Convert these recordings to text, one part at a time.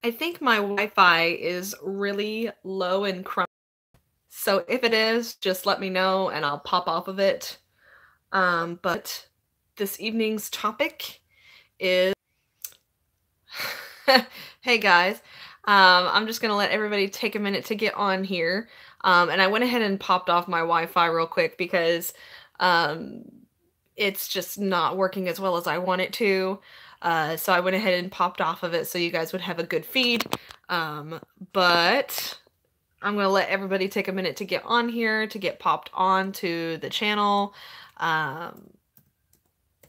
I think my Wi-Fi is really low and crummy. So if it is, just let me know and I'll pop off of it. But this evening's topic is hey guys. I'm just gonna let everybody take a minute to get on here. And I went ahead and popped off my Wi-Fi real quick because um, it's just not working as well as I want it to. So I went ahead and popped off of it so you guys would have a good feed. But I'm going to let everybody take a minute to get on here, to get popped on to the channel. And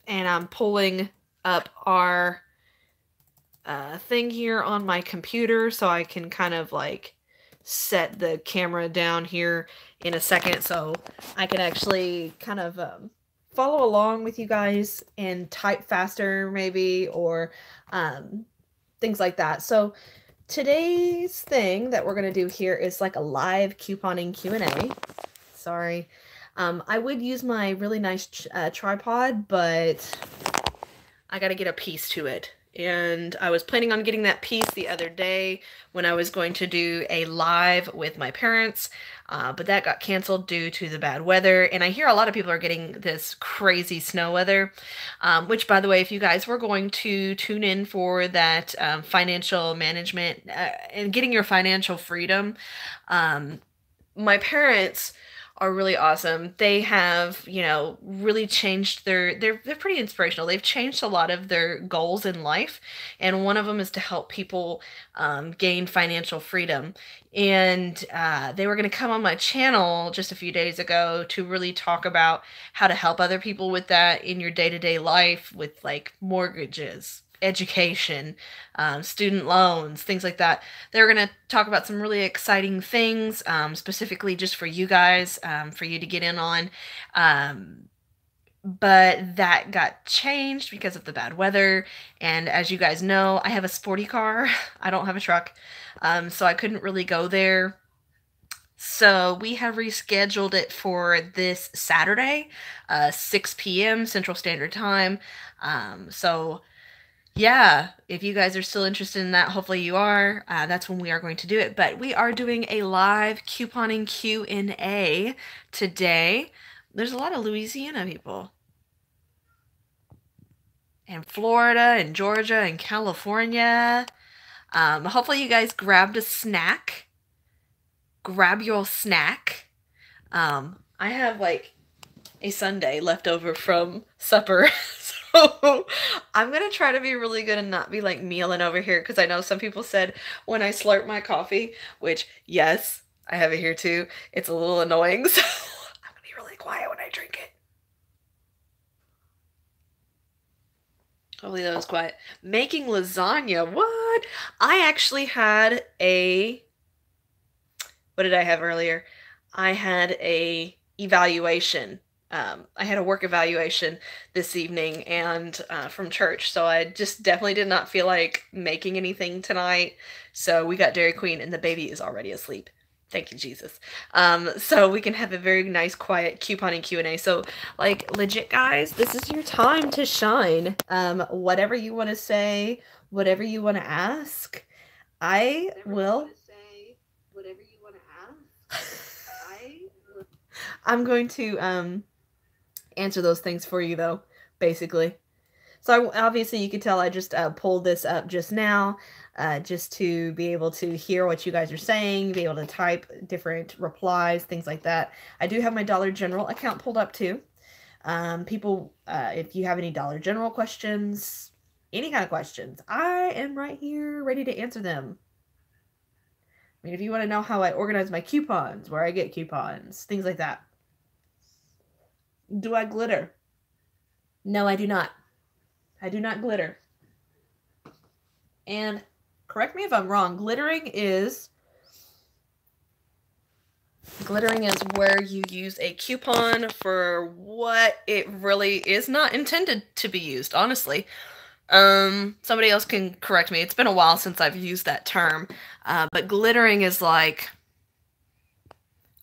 I'm pulling up our thing here on my computer so I can kind of like set the camera down here in a second so I can actually kind of follow along with you guys and type faster maybe, or things like that. So today's thing that we're going to do here is like a live couponing Q&A. Sorry. I would use my really nice tripod, but I got to get a piece to it. And I was planning on getting that piece the other day when I was going to do a live with my parents, but that got canceled due to the bad weather. And I hear a lot of people are getting this crazy snow weather, which, by the way, if you guys were going to tune in for that financial management and getting your financial freedom, my parents are really awesome. They have, you know, really changed they're pretty inspirational. They've changed a lot of their goals in life, and one of them is to help people gain financial freedom. And they were going to come on my channel just a few days ago to really talk about how to help other people with that in your day-to-day life with like mortgages, education, student loans, things like that. They're going to talk about some really exciting things, specifically just for you guys, for you to get in on. But that got changed because of the bad weather. And as you guys know, I have a sporty car. I don't have a truck. So I couldn't really go there. So we have rescheduled it for this Saturday, 6 p.m. Central Standard Time. So yeah, if you guys are still interested in that, hopefully you are, that's when we are going to do it. But we are doing a live couponing Q&A today. There's a lot of Louisiana people. And Florida and Georgia and California. Hopefully you guys grabbed a snack. Grab your snack. I have like a sundae left over from supper. So I'm going to try to be really good and not be like mealing over here, because I know some people said when I slurp my coffee, which yes, I have it here too, it's a little annoying. So I'm going to be really quiet when I drink it. Hopefully that was quiet. Making lasagna. What? I actually had a... What did I have earlier? I had a evaluation. I had a work evaluation this evening and from church, so I just definitely did not feel like making anything tonight. So we got Dairy Queen and the baby is already asleep. Thank you, Jesus. So we can have a very nice, quiet couponing Q&A. So, like, legit, guys, this is your time to shine. Whatever you want to say, whatever you want to ask, I will... Whatever you want to ask, I'm going to answer those things for you, though, basically. So obviously you can tell I just pulled this up just now, just to be able to hear what you guys are saying, be able to type different replies, things like that. I do have my Dollar General account pulled up too. People, if you have any Dollar General questions, any kind of questions, I am right here ready to answer them. I mean, if you want to know how I organize my coupons, where I get coupons, things like that. Do I glitter? No, I do not. I do not glitter. And correct me if I'm wrong, glittering is where you use a coupon for what it really is not intended to be used, honestly. Somebody else can correct me. It's been a while since I've used that term. But glittering is like,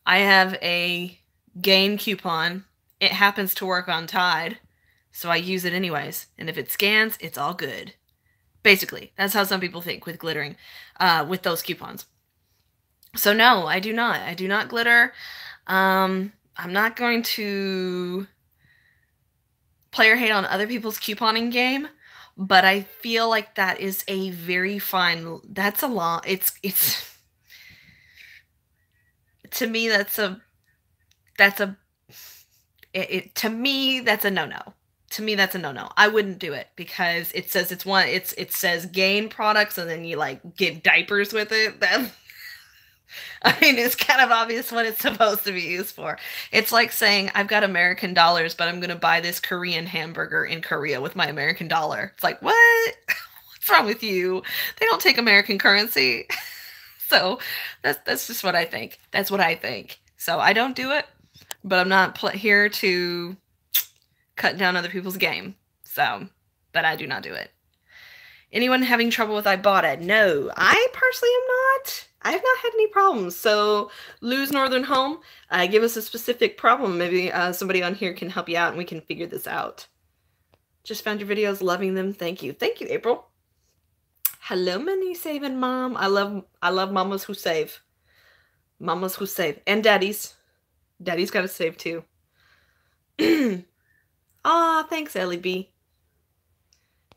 I have a gain coupon. It happens to work on Tide, so I use it anyways. And if it scans, it's all good. Basically, that's how some people think with glittering, with those coupons. So no, I do not. I do not glitter. I'm not going to play or hate on other people's couponing game, but I feel like that is a very fine, that's a lot, it's, to me, to me, that's a no-no. To me, that's a no-no. I wouldn't do it because it says it says gain products and then you like get diapers with it. That, I mean, it's kind of obvious what it's supposed to be used for. It's like saying, I've got American dollars, but I'm going to buy this Korean hamburger in Korea with my American dollar. It's like, what? What's wrong with you? They don't take American currency. So that's just what I think. That's what I think. So I don't do it, but I'm not here to cut down other people's game. So, but I do not do it. Anyone having trouble with Ibotta? No, I personally am not. I have not had any problems. So, Lose Northern Home, give us a specific problem. Maybe somebody on here can help you out and we can figure this out. Just found your videos, loving them. Thank you. Thank you, April. Hello, Money Saving Mom. I love mamas who save. Mamas who save. And daddies. Daddy's got to save too. Aw, thanks, Ellie B.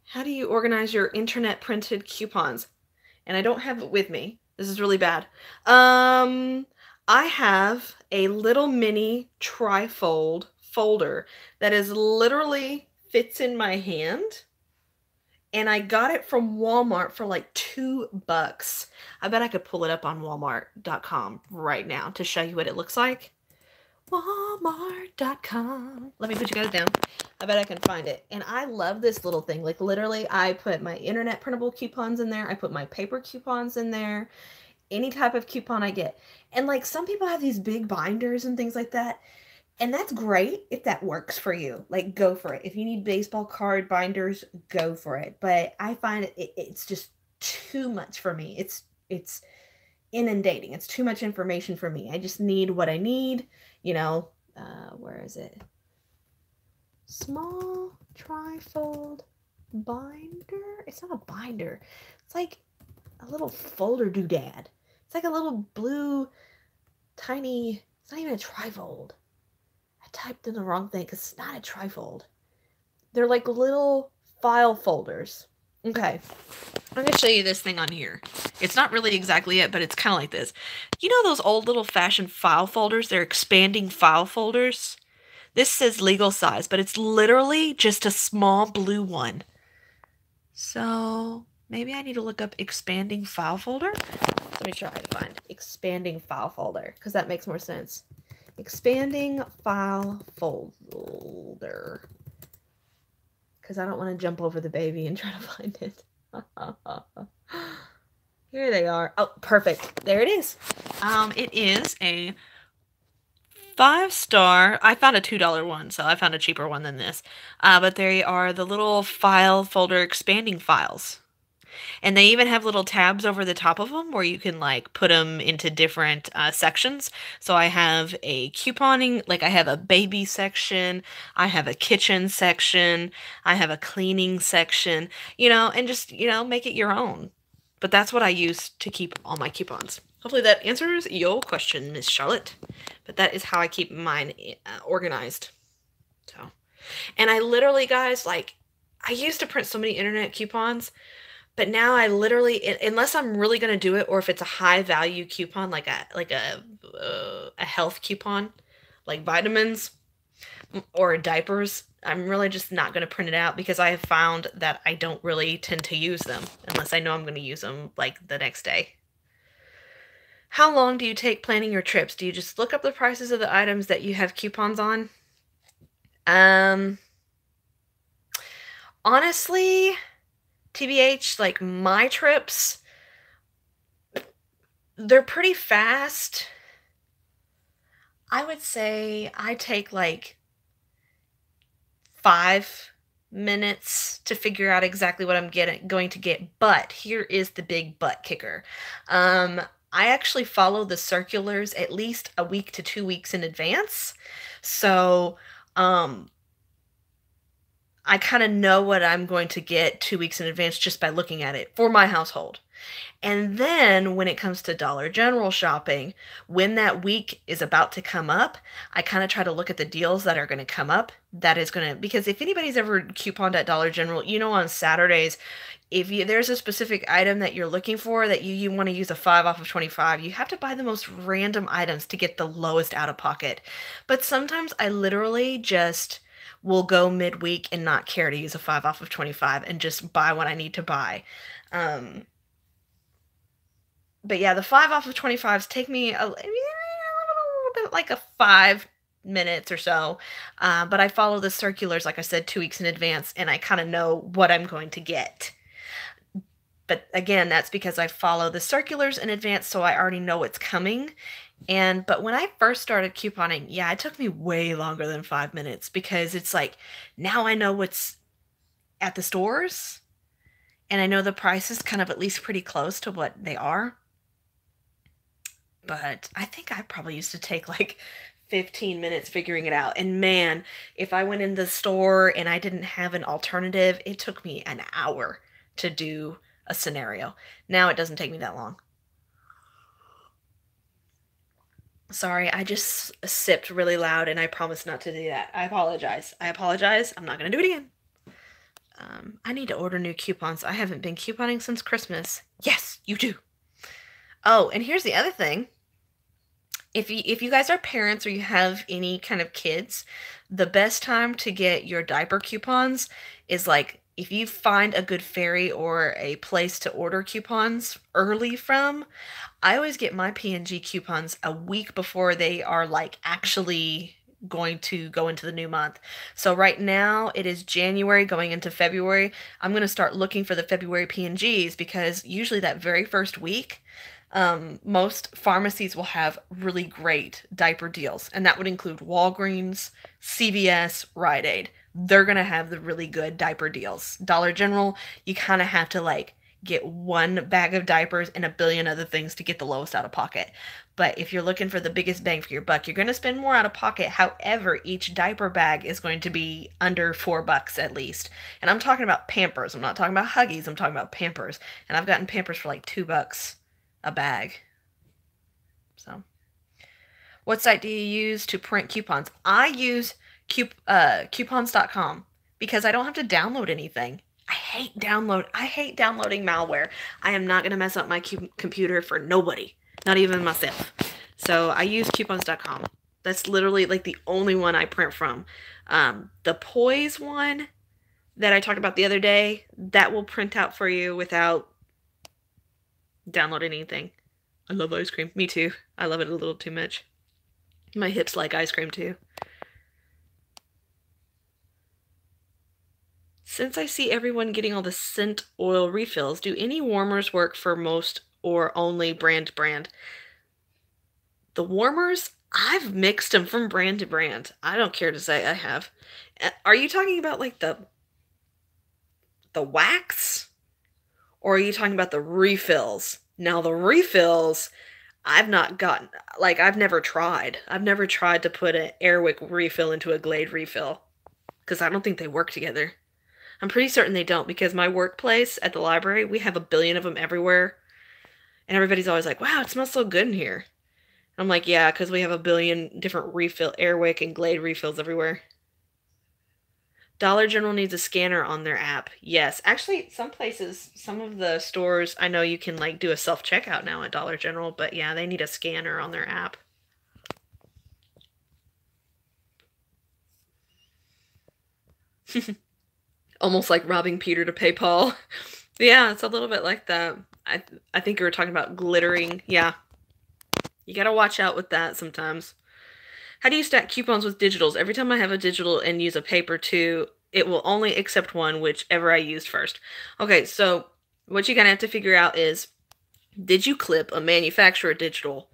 How do you organize your internet printed coupons? And I don't have it with me. This is really bad. I have a little mini trifold folder that is literally fits in my hand. And I got it from Walmart for like $2. I bet I could pull it up on walmart.com right now to show you what it looks like. Walmart.com. Let me put you guys down. I bet I can find it. And I love this little thing. Like literally, I put my internet printable coupons in there. I put my paper coupons in there. Any type of coupon I get. And like some people have these big binders and things like that. And that's great if that works for you. Like go for it. If you need baseball card binders, go for it. But I find it's just too much for me. It's inundating. It's too much information for me. I just need what I need. You know, where is it? Small trifold binder. It's not a binder. It's like a little folder doodad. It's like a little blue, tiny, it's not even a trifold. I typed in the wrong thing because it's not a trifold. They're like little file folders. Okay. I'm going to show you this thing on here. It's not really exactly it, but it's kind of like this. You know those old little fashioned file folders? They're expanding file folders. This says legal size, but it's literally just a small blue one. So maybe I need to look up expanding file folder. Let me try to find expanding file folder because that makes more sense. Expanding file folder. Because I don't want to jump over the baby and try to find it. Here they are. Oh, perfect. There it is. It is a 5-star. I found a $2 one, so I found a cheaper one than this. But they are the little file folder expanding files. And they even have little tabs over the top of them where you can like put them into different sections. So I have a couponing, like I have a baby section, I have a kitchen section, I have a cleaning section, you know, and just, you know, make it your own. But that's what I use to keep all my coupons. Hopefully that answers your question, Miss Charlotte. But that is how I keep mine organized. So, and I literally, guys, like, I used to print so many internet coupons, but now I literally, unless I'm really going to do it, or if it's a high value coupon, like a health coupon, like vitamins or diapers, I'm really just not going to print it out because I have found that I don't really tend to use them unless I know I'm going to use them like the next day. How long do you take planning your trips? Do you just look up the prices of the items that you have coupons on? Honestly, TBH, like my trips, they're pretty fast. I would say I take like 5 minutes to figure out exactly what I'm going to get. But here is the big butt kicker. I actually follow the circulars at least a week to 2 weeks in advance. So, I kind of know what I'm going to get 2 weeks in advance just by looking at it for my household. And then when it comes to Dollar General shopping, when that week is about to come up, I kind of try to look at the deals that are going to come up. That is going to, because if anybody's ever couponed at Dollar General, you know, on Saturdays, if there's a specific item that you're looking for that you want to use a 5 off of 25, you have to buy the most random items to get the lowest out of pocket. But sometimes I literally just will go midweek and not care to use a 5 off of 25 and just buy what I need to buy. But yeah, the 5 off of 25s take me a little bit like a 5 minutes or so. But I follow the circulars, like I said, 2 weeks in advance, and I kind of know what I'm going to get. But again, that's because I follow the circulars in advance, so I already know what's coming. But when I first started couponing, yeah, it took me way longer than 5 minutes, because it's like, now I know what's at the stores, and I know the price is kind of at least pretty close to what they are. But I think I probably used to take like 15 minutes figuring it out. And man, if I went in the store and I didn't have an alternative, it took me an hour to do a scenario. Now it doesn't take me that long. Sorry, I just sipped really loud and I promise not to do that. I apologize. I'm not going to do it again. I need to order new coupons. I haven't been couponing since Christmas. Yes, you do. Oh, and here's the other thing. If you guys are parents or you have any kind of kids, the best time to get your diaper coupons is like if you find a good ferry or a place to order coupons early from. I always get my P&G coupons a week before they are like actually going to go into the new month. So right now it is January going into February. I'm going to start looking for the February P&Gs, because usually that very first week, most pharmacies will have really great diaper deals, and that would include Walgreens, CVS, Rite Aid. They're going to have the really good diaper deals. Dollar General, you kind of have to like get one bag of diapers and a billion other things to get the lowest out of pocket. But if you're looking for the biggest bang for your buck, you're going to spend more out of pocket. However, each diaper bag is going to be under $4 at least. And I'm talking about Pampers. I'm not talking about Huggies. I'm talking about Pampers. And I've gotten Pampers for like $2 a bag. So, what site do you use to print coupons? I use coupons.com because I don't have to download anything. I hate downloading malware. I am not going to mess up my computer for nobody, not even myself. So I use coupons.com. That's literally like the only one I print from. The Poise one that I talked about the other day, that will print out for you without downloading anything. I love ice cream. Me too. I love it a little too much. My hips like ice cream too. Since I see everyone getting all the scent oil refills, do any warmers work for most or only brand to brand? The warmers, I've mixed them from brand to brand. I don't care to say I have. Are you talking about like the wax? Or are you talking about the refills? Now the refills, I've never tried. I've never tried to put an Airwick refill into a Glade refill, because I don't think they work together. I'm pretty certain they don't, because my workplace at the library, we have a billion of them everywhere. And everybody's always like, wow, it smells so good in here. And I'm like, yeah, because we have a billion different Airwick and Glade refills everywhere. Dollar General needs a scanner on their app. Yes. Actually, some of the stores, I know you can like do a self-checkout now at Dollar General, but yeah, they need a scanner on their app. Almost like robbing Peter to pay Paul. Yeah, it's a little bit like that. I think you were talking about glittering. Yeah. You gotta watch out with that sometimes. How do you stack coupons with digitals? Every time I have a digital and use a paper too, it will only accept one, whichever I used first. Okay, so what you're gonna have to figure out is, did you clip a manufacturer digital?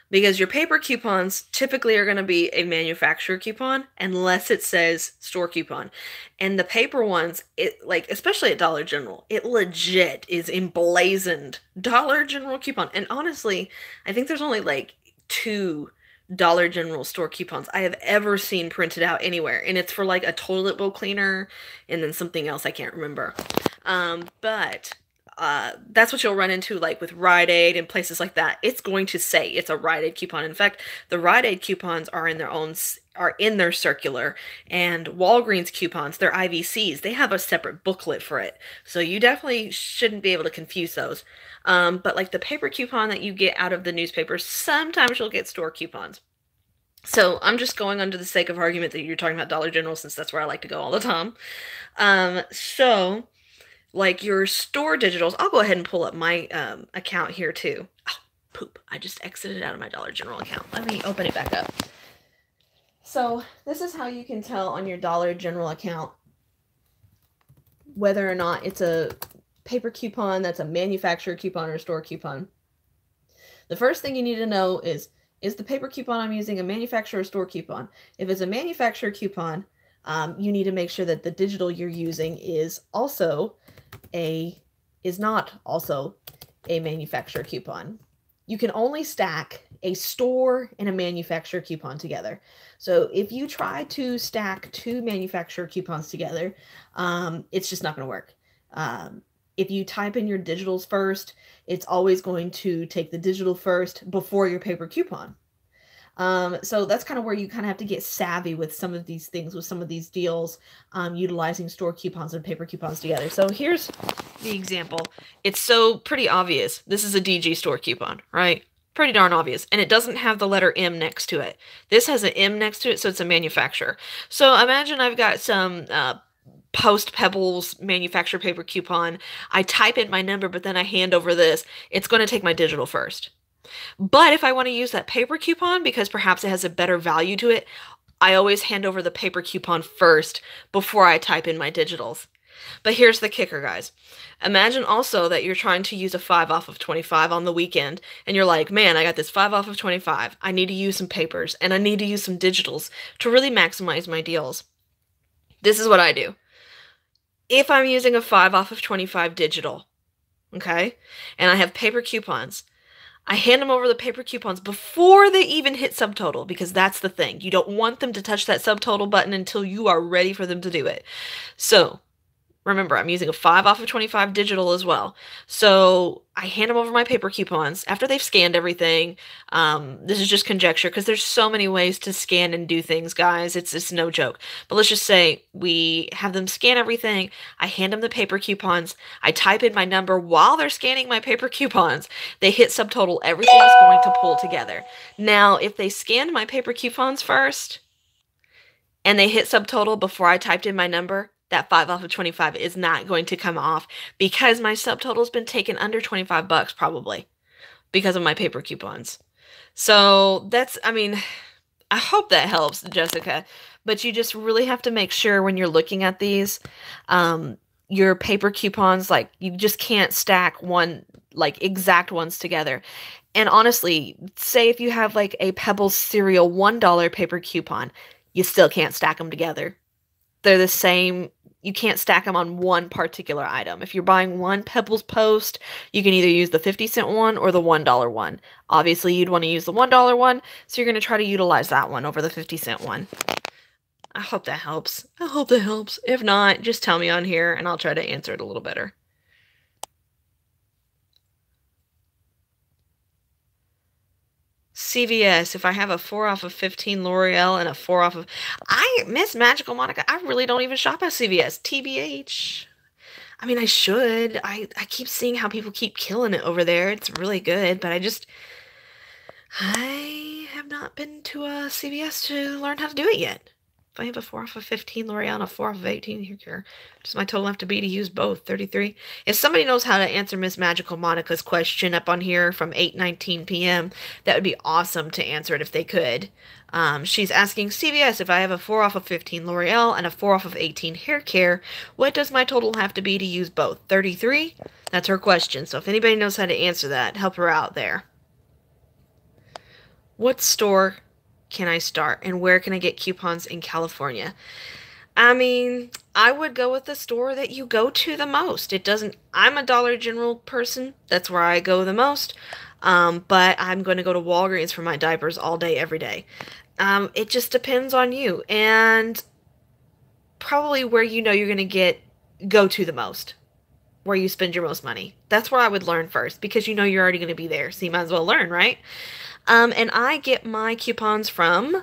Because your paper coupons typically are going to be a manufacturer coupon unless it says store coupon. And the paper ones, especially at Dollar General, it legit is emblazoned Dollar General coupon. And honestly, I think there's only like 2 Dollar General store coupons I have ever seen printed out anywhere. And it's for like a toilet bowl cleaner and then something else I can't remember. But that's what you'll run into like with Rite Aid and places like that. It's going to say it's a Rite Aid coupon. In fact, the Rite Aid coupons are in their circular, and Walgreens coupons, they're IVCs. They have a separate booklet for it. So you definitely shouldn't be able to confuse those. But like the paper coupon that you get out of the newspaper, sometimes you'll get store coupons. So I'm just going under the sake of argument that you're talking about Dollar General, since that's where I like to go all the time. So like your store digitals, I'll go ahead and pull up my account here too. Oh, poop. I just exited out of my Dollar General account. Let me open it back up. So this is how you can tell on your Dollar General account whether or not it's a paper coupon that's a manufacturer coupon or a store coupon. The first thing you need to know is the paper coupon I'm using a manufacturer or store coupon? If it's a manufacturer coupon, you need to make sure that the digital you're using is not also a manufacturer coupon. You can only stack a store and a manufacturer coupon together. So if you try to stack two manufacturer coupons together, it's just not going to work. If you type in your digitals first, it's always going to take the digital first before your paper coupon. So that's kind of where you kind of have to get savvy with some of these things, with some of these deals, utilizing store coupons and paper coupons together. So here's the example. It's so pretty obvious. This is a DG store coupon, right? Pretty darn obvious. And it doesn't have the letter M next to it. This has an M next to it, so it's a manufacturer. So imagine I've got some Post Pebbles manufacturer paper coupon. I type in my number, but then I hand over this. It's going to take my digital first. But if I want to use that paper coupon because perhaps it has a better value to it, I always hand over the paper coupon first before I type in my digitals. But here's the kicker, guys. Imagine also that you're trying to use a 5 off of 25 on the weekend, and you're like, man, I got this 5 off of 25. I need to use some papers, and I need to use some digitals to really maximize my deals. This is what I do. If I'm using a 5 off of 25 digital, okay, and I have paper coupons, I hand them over the paper coupons before they even hit subtotal, because that's the thing. You don't want them to touch that subtotal button until you are ready for them to do it. So remember, I'm using a 5 off of 25 digital as well. So I hand them over my paper coupons after they've scanned everything. This is just conjecture because there's so many ways to scan and do things, guys. It's no joke. But let's just say we have them scan everything. I hand them the paper coupons. I type in my number while they're scanning my paper coupons. They hit subtotal. Everything's going to pull together. Now, if they scanned my paper coupons first and they hit subtotal before I typed in my number, that 5 off of 25 is not going to come off because my subtotal's been taken under $25 probably because of my paper coupons. So that's, I mean, I hope that helps, Jessica, but you just really have to make sure when you're looking at these, your paper coupons, like you just can't stack one, like exact ones together. And honestly, say if you have like a Pebbles cereal $1 paper coupon, you still can't stack them together. They're the same. You can't stack them on one particular item. If you're buying one Pebbles Post, you can either use the 50-cent one or the $1 one. Obviously, you'd want to use the $1 one, so you're going to try to utilize that one over the 50-cent one. I hope that helps. I hope that helps. If not, just tell me on here, and I'll try to answer it a little better. CVS, if I have a 4 off of 15 L'Oreal and a 4 off of... Miss Magical Monica, I really don't even shop at CVS. TBH. I mean, I should. I keep seeing how people keep killing it over there. It's really good, but I have not been to a CVS to learn how to do it yet. If I have a 4 off of 15 L'Oreal and a 4 off of 18 here, does my total have to be to use both? 33? If somebody knows how to answer Miss Magical Monica's question up on here from 8:19 p.m., that would be awesome to answer it if they could. She's asking CVS, if I have a 4 off of 15 L'Oreal and a 4 off of 18 hair care, what does my total have to be to use both? 33? That's her question. So if anybody knows how to answer that, help her out there. What store can I start, and where can I get coupons in California? I mean, I would go with the store that you go to the most. I'm a Dollar General person. That's where I go the most. But I'm going to go to Walgreens for my diapers all day, every day. It just depends on you and probably where you know you're going to go to the most, where you spend your most money. That's where I would learn first because you know you're already going to be there, so you might as well learn, right? And I get my coupons from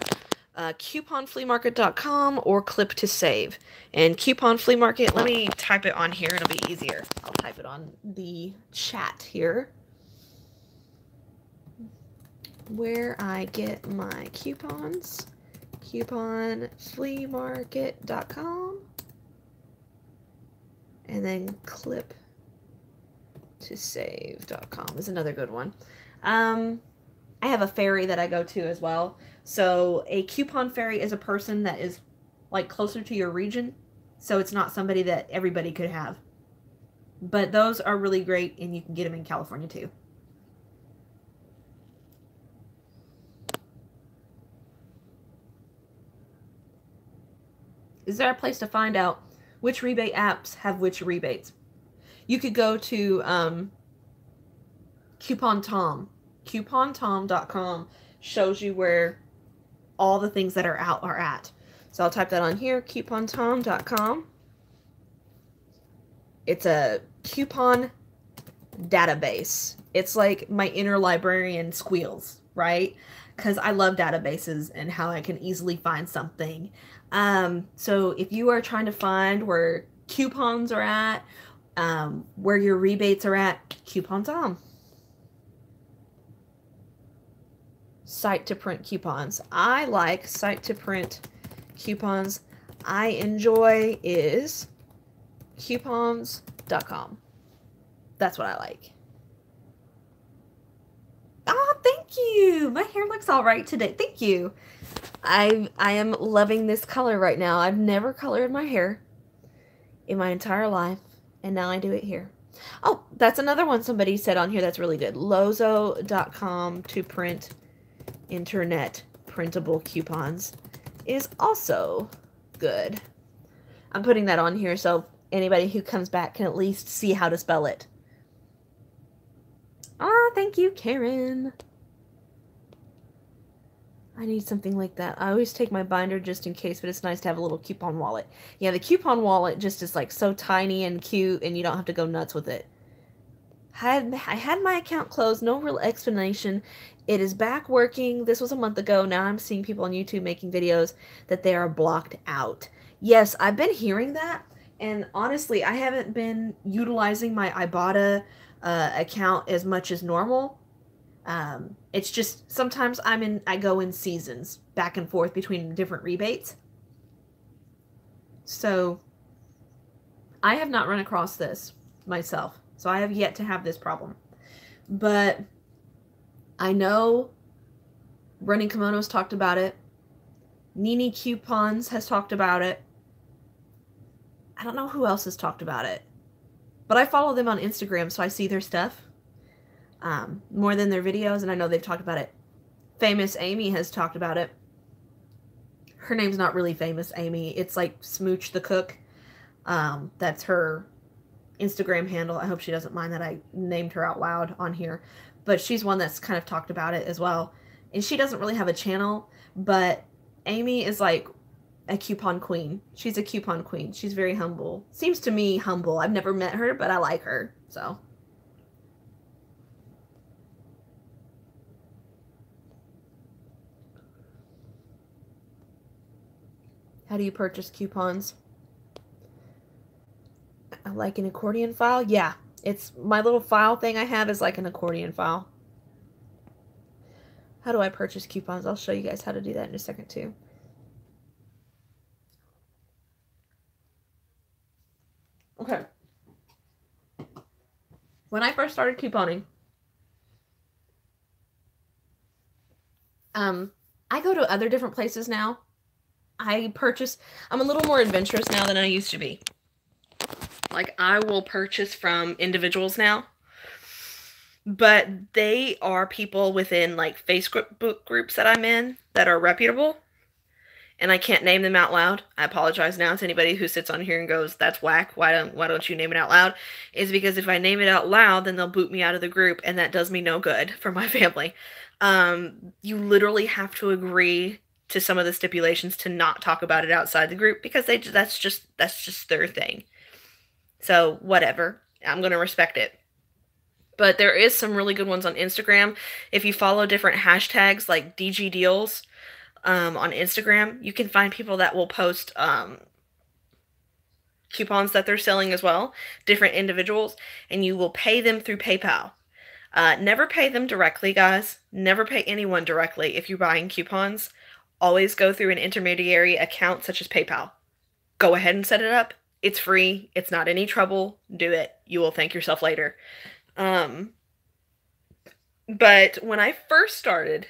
couponfleamarket.com or Clip to Save. And Coupon Flea Market, let me type it on here. It'll be easier. I'll type it on the chat here. Where I get my coupons. Couponfleamarket.com. And then Clip to Save.com is another good one. I have a ferry that I go to as well. So a coupon fairy is a person that is like closer to your region. So it's not somebody that everybody could have. But those are really great and you can get them in California too. Is there a place to find out which rebate apps have which rebates? You could go to Coupon Tom. CouponTom.com shows you where all the things that are out are at. So I'll type that on here, CouponTom.com. It's a coupon database. It's like my inner librarian squeals, right? Because I love databases and how I can easily find something. So if you are trying to find where coupons are at, where your rebates are at, Coupon Tom. Site to print coupons. I like site to print coupons. I enjoy is coupons.com. That's what I like. Oh, thank you. My hair looks all right today. Thank you. I am loving this color right now. I've never colored my hair in my entire life, and now I do it here. Oh, that's another one somebody said on here that's really good. Lozo.com to print internet printable coupons is also good. I'm putting that on here so anybody who comes back can at least see how to spell it. Ah, thank you, Karen. I need something like that. I always take my binder just in case, but it's nice to have a little coupon wallet. Yeah, the coupon wallet just is like so tiny and cute and you don't have to go nuts with it. I had my account closed, no real explanation. It is back working. This was a month ago. Now I'm seeing people on YouTube making videos that they are blocked out. Yes, I've been hearing that. And honestly, I haven't been utilizing my Ibotta account as much as normal. It's just sometimes I go in seasons back and forth between different rebates. So I have not run across this myself. So I have yet to have this problem. But I know Running Kimonos talked about it. Nini Coupons has talked about it. I don't know who else has talked about it. But I follow them on Instagram, so I see their stuff more than their videos, and I know they've talked about it. Famous Amy has talked about it. Her name's not really Famous Amy. It's like Smooch the Cook. That's her Instagram handle. I hope she doesn't mind that I named her out loud on here. But she's one that's kind of talked about it as well. And she doesn't really have a channel, but Amy is like a coupon queen. She's a coupon queen. She's very humble. Seems to me humble. I've never met her, but I like her. So. How do you purchase coupons? Like an accordion file? Yeah. It's my little file thing I have is like an accordion file. How do I purchase coupons? I'll show you guys how to do that in a second too. Okay. When I first started couponing, I go to other different places now. I'm a little more adventurous now than I used to be. Like, I will purchase from individuals now. But they are people within, like, Facebook groups that I'm in that are reputable. and I can't name them out loud, I apologize now to anybody who sits on here and goes, that's whack, why don't you name it out loud, is because if I name it out loud, then they'll boot me out of the group, and that does me no good for my family. You literally have to agree to some of the stipulations to not talk about it outside the group, because that's just their thing. So whatever, I'm gonna respect it. But there is some really good ones on Instagram. If you follow different hashtags like DG Deals on Instagram, you can find people that will post coupons that they're selling as well, different individuals, and you will pay them through PayPal. Never pay them directly, guys. Never pay anyone directly if you're buying coupons. Always go through an intermediary account such as PayPal. Go ahead and set it up. It's free. It's not any trouble. Do it. You will thank yourself later. But when I first started,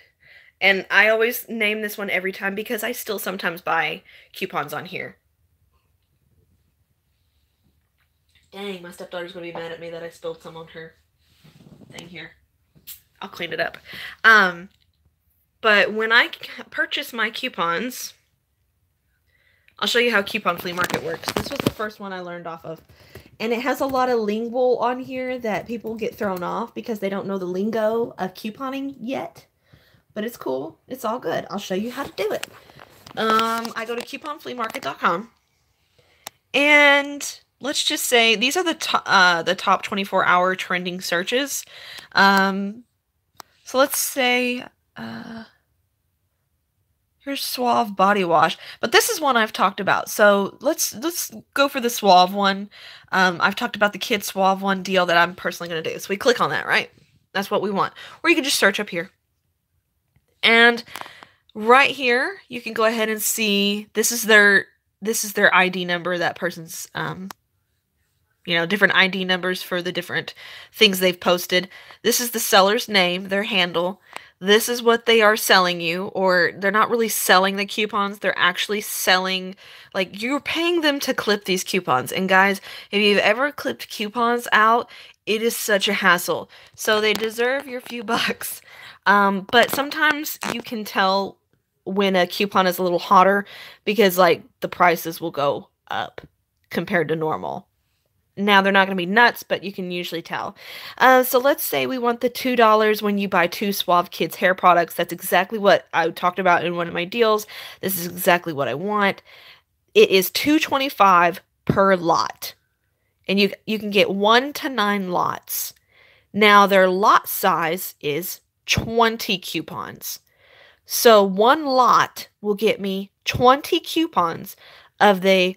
and I always name this one every time because I still sometimes buy coupons on here. Dang, my stepdaughter's going to be mad at me that I spilled some on her thing here. I'll clean it up. But when I purchase my coupons, I'll show you how Coupon Flea Market works. This was the first one I learned off of. And it has a lot of lingo on here that people get thrown off because they don't know the lingo of couponing yet. But it's cool. It's all good. I'll show you how to do it. I go to couponfleamarket.com. And let's just say these are the top 24-hour trending searches. So let's say here's Suave body wash, but this is one I've talked about. So let's go for the Suave one. I've talked about the Kid Suave one deal that I'm personally going to do. So we click on that, right? That's what we want. Or you can just search up here. And right here, you can go ahead and see this is their ID number, that person's different ID numbers for the different things they've posted. This is the seller's name, their handle. This is what they are selling you, or they're not really selling the coupons. They're actually selling, like, you're paying them to clip these coupons. And guys, if you've ever clipped coupons out, it is such a hassle. So they deserve your few bucks. But sometimes you can tell when a coupon is a little hotter because, like, the prices will go up compared to normal. Now, they're not going to be nuts, but you can usually tell. So let's say we want the $2 when you buy 2 Suave Kids hair products. That's exactly what I talked about in one of my deals. This is exactly what I want. It is $2.25 per lot. And you can get 1 to 9 lots. Now, their lot size is 20 coupons. So one lot will get me 20 coupons of the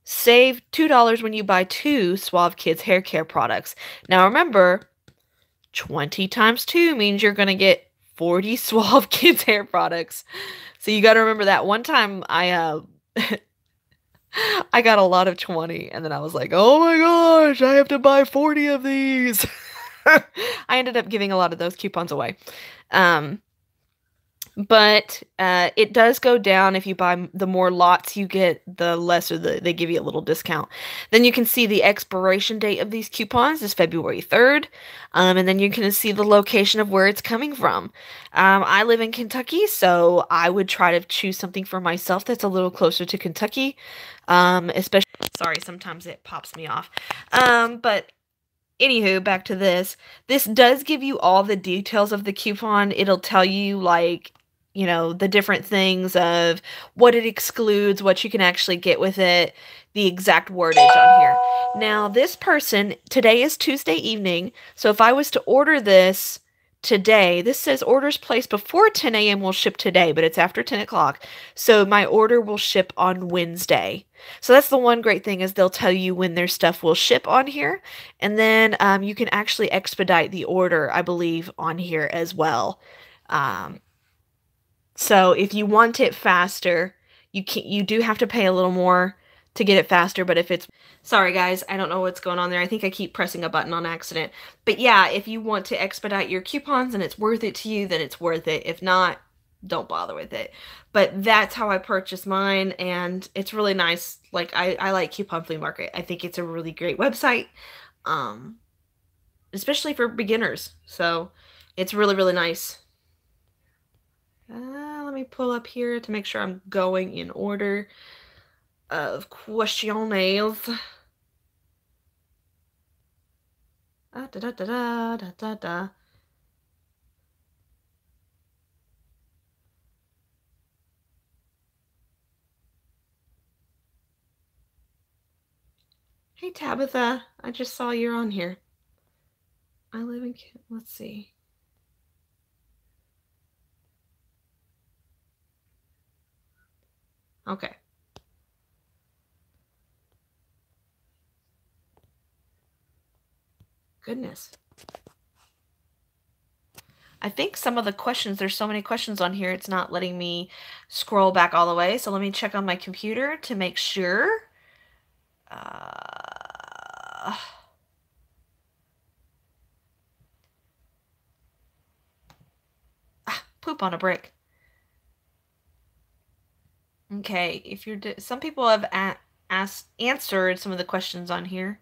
save $2 when you buy 2 Suave Kids hair care products. Now remember, 20 times 2 means you're going to get 40 Suave Kids hair products. So you got to remember that. One time I I got a lot of 20 and then I was like, oh my gosh, I have to buy 40 of these. I ended up giving a lot of those coupons away. But it does go down if you buy the more lots you get, the lesser they give you a little discount. Then you can see the expiration date of these coupons is February 3rd. And then you can see the location of where it's coming from. I live in Kentucky, so I would try to choose something for myself that's a little closer to Kentucky. Especially, sorry, sometimes it pops me off. But anywho, back to this. This does give you all the details of the coupon. It'll tell you, like, the different things of what it excludes, what you can actually get with it, the exact wordage on here. Now, this person, today is Tuesday evening, so if I was to order this today, this says orders placed before 10 a.m. will ship today, but it's after 10 o'clock, so my order will ship on Wednesday. So that's the one great thing, is they'll tell you when their stuff will ship on here, and then you can actually expedite the order, I believe, on here as well. So if you want it faster, you do have to pay a little more to get it faster, but if it's... Sorry guys, I don't know what's going on there. I think I keep pressing a button on accident. But yeah, if you want to expedite your coupons and it's worth it to you, then it's worth it. If not, don't bother with it. But that's how I purchased mine, and it's really nice. Like, I like Coupon Flea Market. I think it's a really great website, especially for beginners. So it's really, really nice. Let me pull up here to make sure I'm going in order of questionnaires. Da da da da da da da. Hey Tabitha, I just saw you're on here. I live in, let's see. Okay. Goodness. I think some of the questions, there's so many questions on here, it's not letting me scroll back all the way. So let me check on my computer to make sure. Poop on a brick. Okay, if you're, some people have answered some of the questions on here.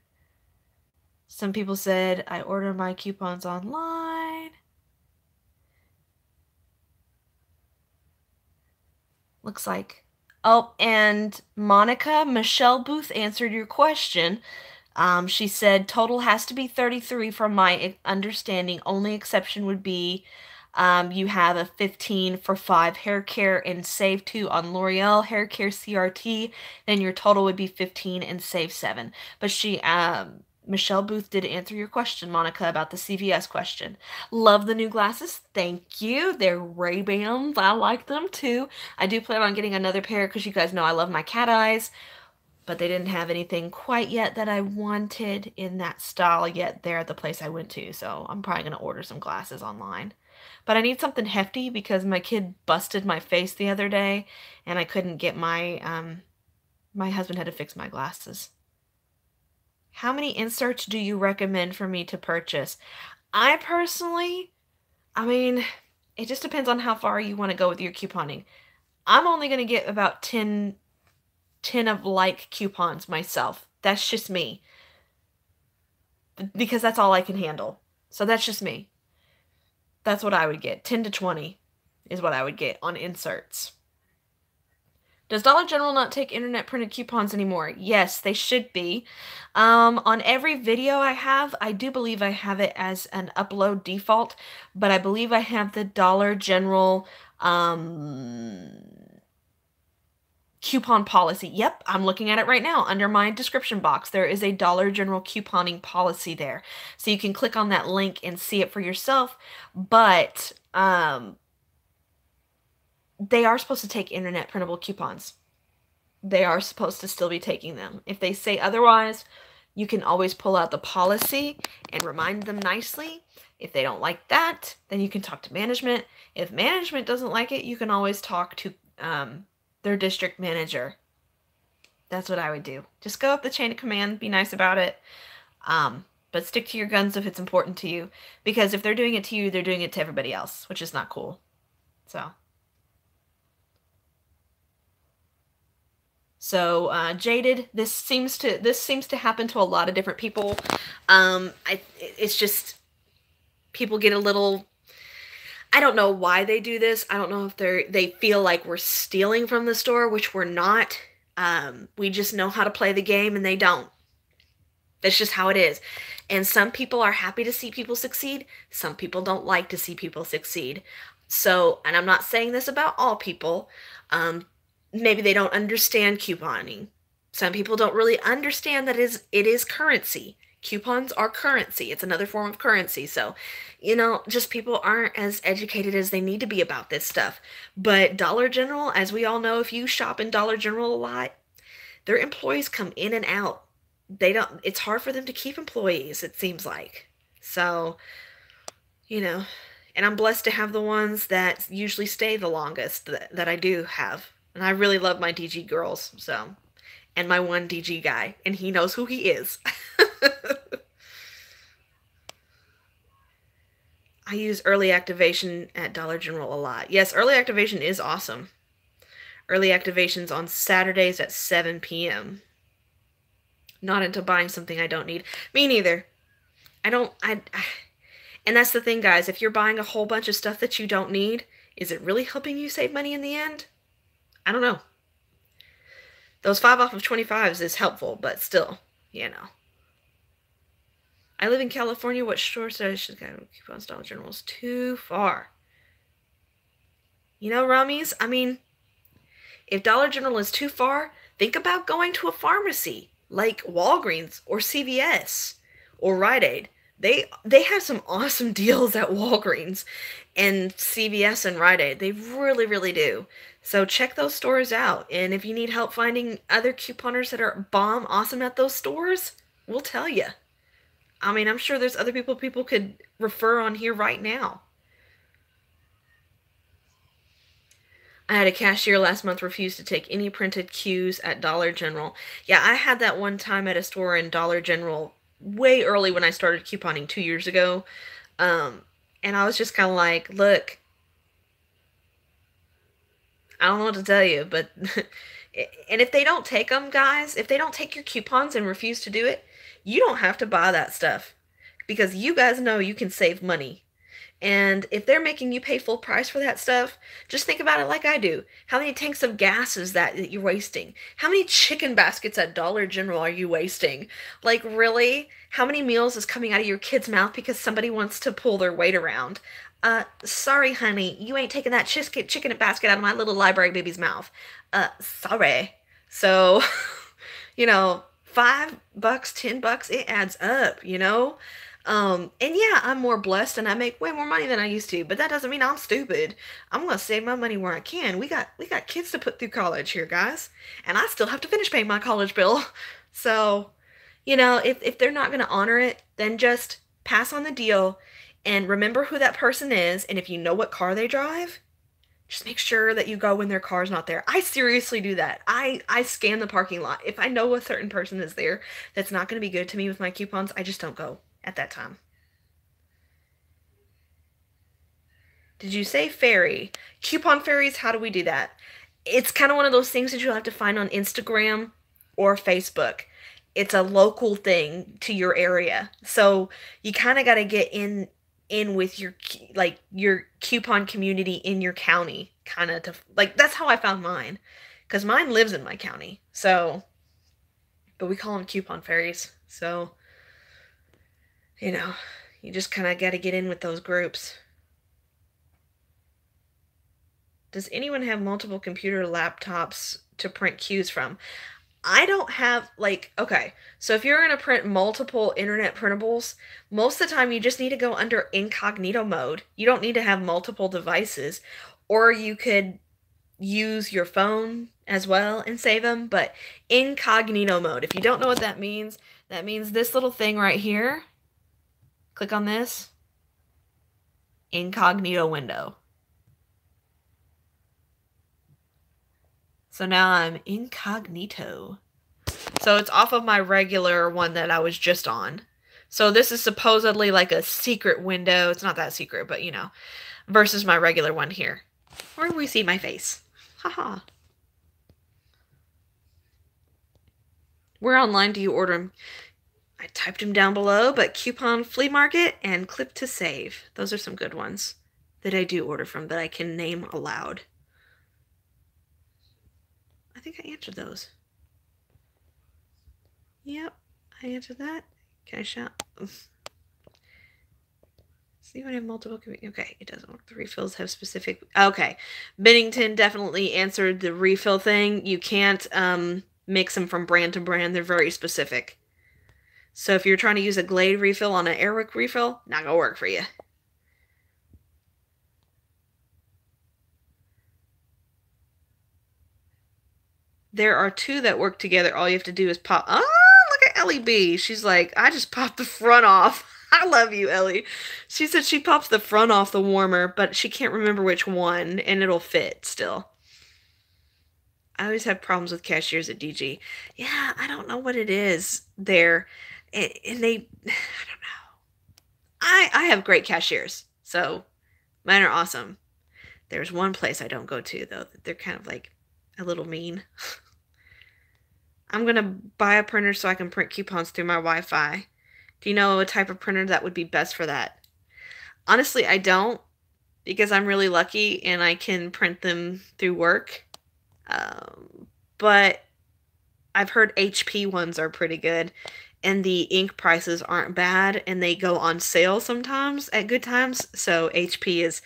Some people said, I order my coupons online. Looks like. Oh, and Michelle Booth answered your question. She said total has to be 33 from my understanding. Only exception would be you have a 15 for 5 hair care and save 2 on L'Oreal hair care CRT. Then your total would be 15 and save 7. But Michelle Booth did answer your question, Monica, about the CVS question. Love the new glasses. Thank you. They're Ray-Bans. I like them too. I do plan on getting another pair because you guys know I love my cat eyes. But they didn't have anything quite yet that I wanted in that style yet there at the place I went to. So I'm probably going to order some glasses online. But I need something hefty because my kid busted my face the other day and I couldn't get my, my husband had to fix my glasses. How many inserts do you recommend for me to purchase? I personally, I mean, it just depends on how far you want to go with your couponing. I'm only going to get about 10 of like coupons myself. That's just me. Because that's all I can handle. So that's just me. That's what I would get. 10 to 20 is what I would get on inserts. Does Dollar General not take internet printed coupons anymore? Yes, they should be. On every video I do believe I have it as an upload default, but I believe I have the Dollar General coupon policy. Yep, I'm looking at it right now. Under my description box, there is a Dollar General couponing policy there. So you can click on that link and see it for yourself, but they are supposed to take internet printable coupons. They are supposed to still be taking them. If they say otherwise, you can always pull out the policy and remind them nicely. If they don't like that, then you can talk to management. If management doesn't like it, you can always talk to their district manager. That's what I would do. Just go up the chain of command, be nice about it. But stick to your guns if it's important to you. Because if they're doing it to you, they're doing it to everybody else, which is not cool. So Jaded, this seems to happen to a lot of different people. It's just people get a little, I don't know why they do this. I don't know if they feel like we're stealing from the store, which we're not. We just know how to play the game and they don't. That's just how it is. And some people are happy to see people succeed. Some people don't like to see people succeed. So, and I'm not saying this about all people. Maybe they don't understand couponing. Some people don't really understand that it is currency. Coupons are currency. It's another form of currency. So, you know, just people aren't as educated as they need to be about this stuff. But Dollar General, as we all know, if you shop in Dollar General a lot, their employees come in and out. It's hard for them to keep employees, it seems like. So, you know, and I'm blessed to have the ones that usually stay the longest that I do have. And I really love my DG girls, so. And my one DG guy, and he knows who he is. I use early activation at Dollar General a lot. Yes, early activation is awesome. Early activation's on Saturdays at 7 p.m. Not into buying something I don't need. Me neither. And that's the thing, guys. If you're buying a whole bunch of stuff that you don't need, Is it really helping you save money in the end? I don't know. Those 5 off of 25s is helpful, but still, you know. I live in California. What store said I should go? Coupons, Dollar General is too far. You know, Rummies, I mean, if Dollar General is too far, think about going to a pharmacy like Walgreens or CVS or Rite Aid. They have some awesome deals at Walgreens and CVS and Rite Aid. They really, really do. So check those stores out. And if you need help finding other couponers that are bomb awesome at those stores, we'll tell you. I mean, I'm sure there's other people could refer on here right now. I had a cashier last month refuse to take any printed cues at Dollar General. Yeah, I had that one time at a store in Dollar General way early when I started couponing 2 years ago. And I was just kind of like, look, I don't know what to tell you, but and if they don't take them, guys, if they don't take your coupons and refuse to do it, you don't have to buy that stuff because you guys know you can save money. And if they're making you pay full price for that stuff, just think about it like I do. How many tanks of gas is that you're wasting? How many chicken baskets at Dollar General are you wasting? Like, really? How many meals is coming out of your kid's mouth because somebody wants to pull their weight around? Sorry, honey, you ain't taking that chicken basket out of my little library baby's mouth. Sorry. So, you know, $5, $10, it adds up, you know? And yeah, I'm more blessed and I make way more money than I used to, but that doesn't mean I'm stupid. I'm gonna save my money where I can. We got kids to put through college here, guys, and I still have to finish paying my college bill. So, you know, if they're not gonna honor it, then just pass on the deal and remember who that person is, and if you know what car they drive, just make sure that you go when their car's not there. I seriously do that. I scan the parking lot. If I know a certain person is there that's not gonna be good to me with my coupons, I just don't go at that time. Did you say fairy? Coupon fairies, how do we do that? It's kind of one of those things that you'll have to find on Instagram or Facebook. It's a local thing to your area. So you kind of got to get in with your coupon community in your county, kind of to like that's how I found mine, because mine lives in my county. So, but we call them coupon fairies. So, you know, you just kind of got to get in with those groups. Does anyone have multiple computer laptops to print cues from? I don't have, like, okay, so if you're going to print multiple internet printables, most of the time you just need to go under incognito mode. You don't need to have multiple devices, or you could use your phone as well and save them, but incognito mode, if you don't know what that means this little thing right here. Click on this. Incognito window. So now I'm incognito. So it's off of my regular one that I was just on. So this is supposedly like a secret window. It's not that secret, but you know, versus my regular one here, where we see my face. Haha. Where online do you order them? I typed them down below, but Coupon Flea Market and Clip to Save. Those are some good ones that I do order from that I can name aloud. I think I answered those. Yep, I answered that. Can I shout? See when I have multiple. Okay, it doesn't work. The refills have specific. Okay, Bennington definitely answered the refill thing. You can't mix them from brand to brand. They're very specific. So if you're trying to use a Glade refill on an Airwick refill, not gonna work for you. There are two that work together. All you have to do is pop. Oh, look at Ellie B. She's like, I just popped the front off. I love you, Ellie. She said she pops the front off the warmer, but she can't remember which one, and it'll fit still. I always have problems with cashiers at DG. Yeah, I don't know what it is there. And they, I don't know. I have great cashiers, so mine are awesome. There's one place I don't go to, though. They're kind of like a little mean. I'm going to buy a printer so I can print coupons through my Wi-Fi. Do you know a type of printer that would be best for that? Honestly, I don't. because I'm really lucky and I can print them through work. But I've heard HP ones are pretty good, and the ink prices aren't bad, and they go on sale sometimes at good times. So HP is,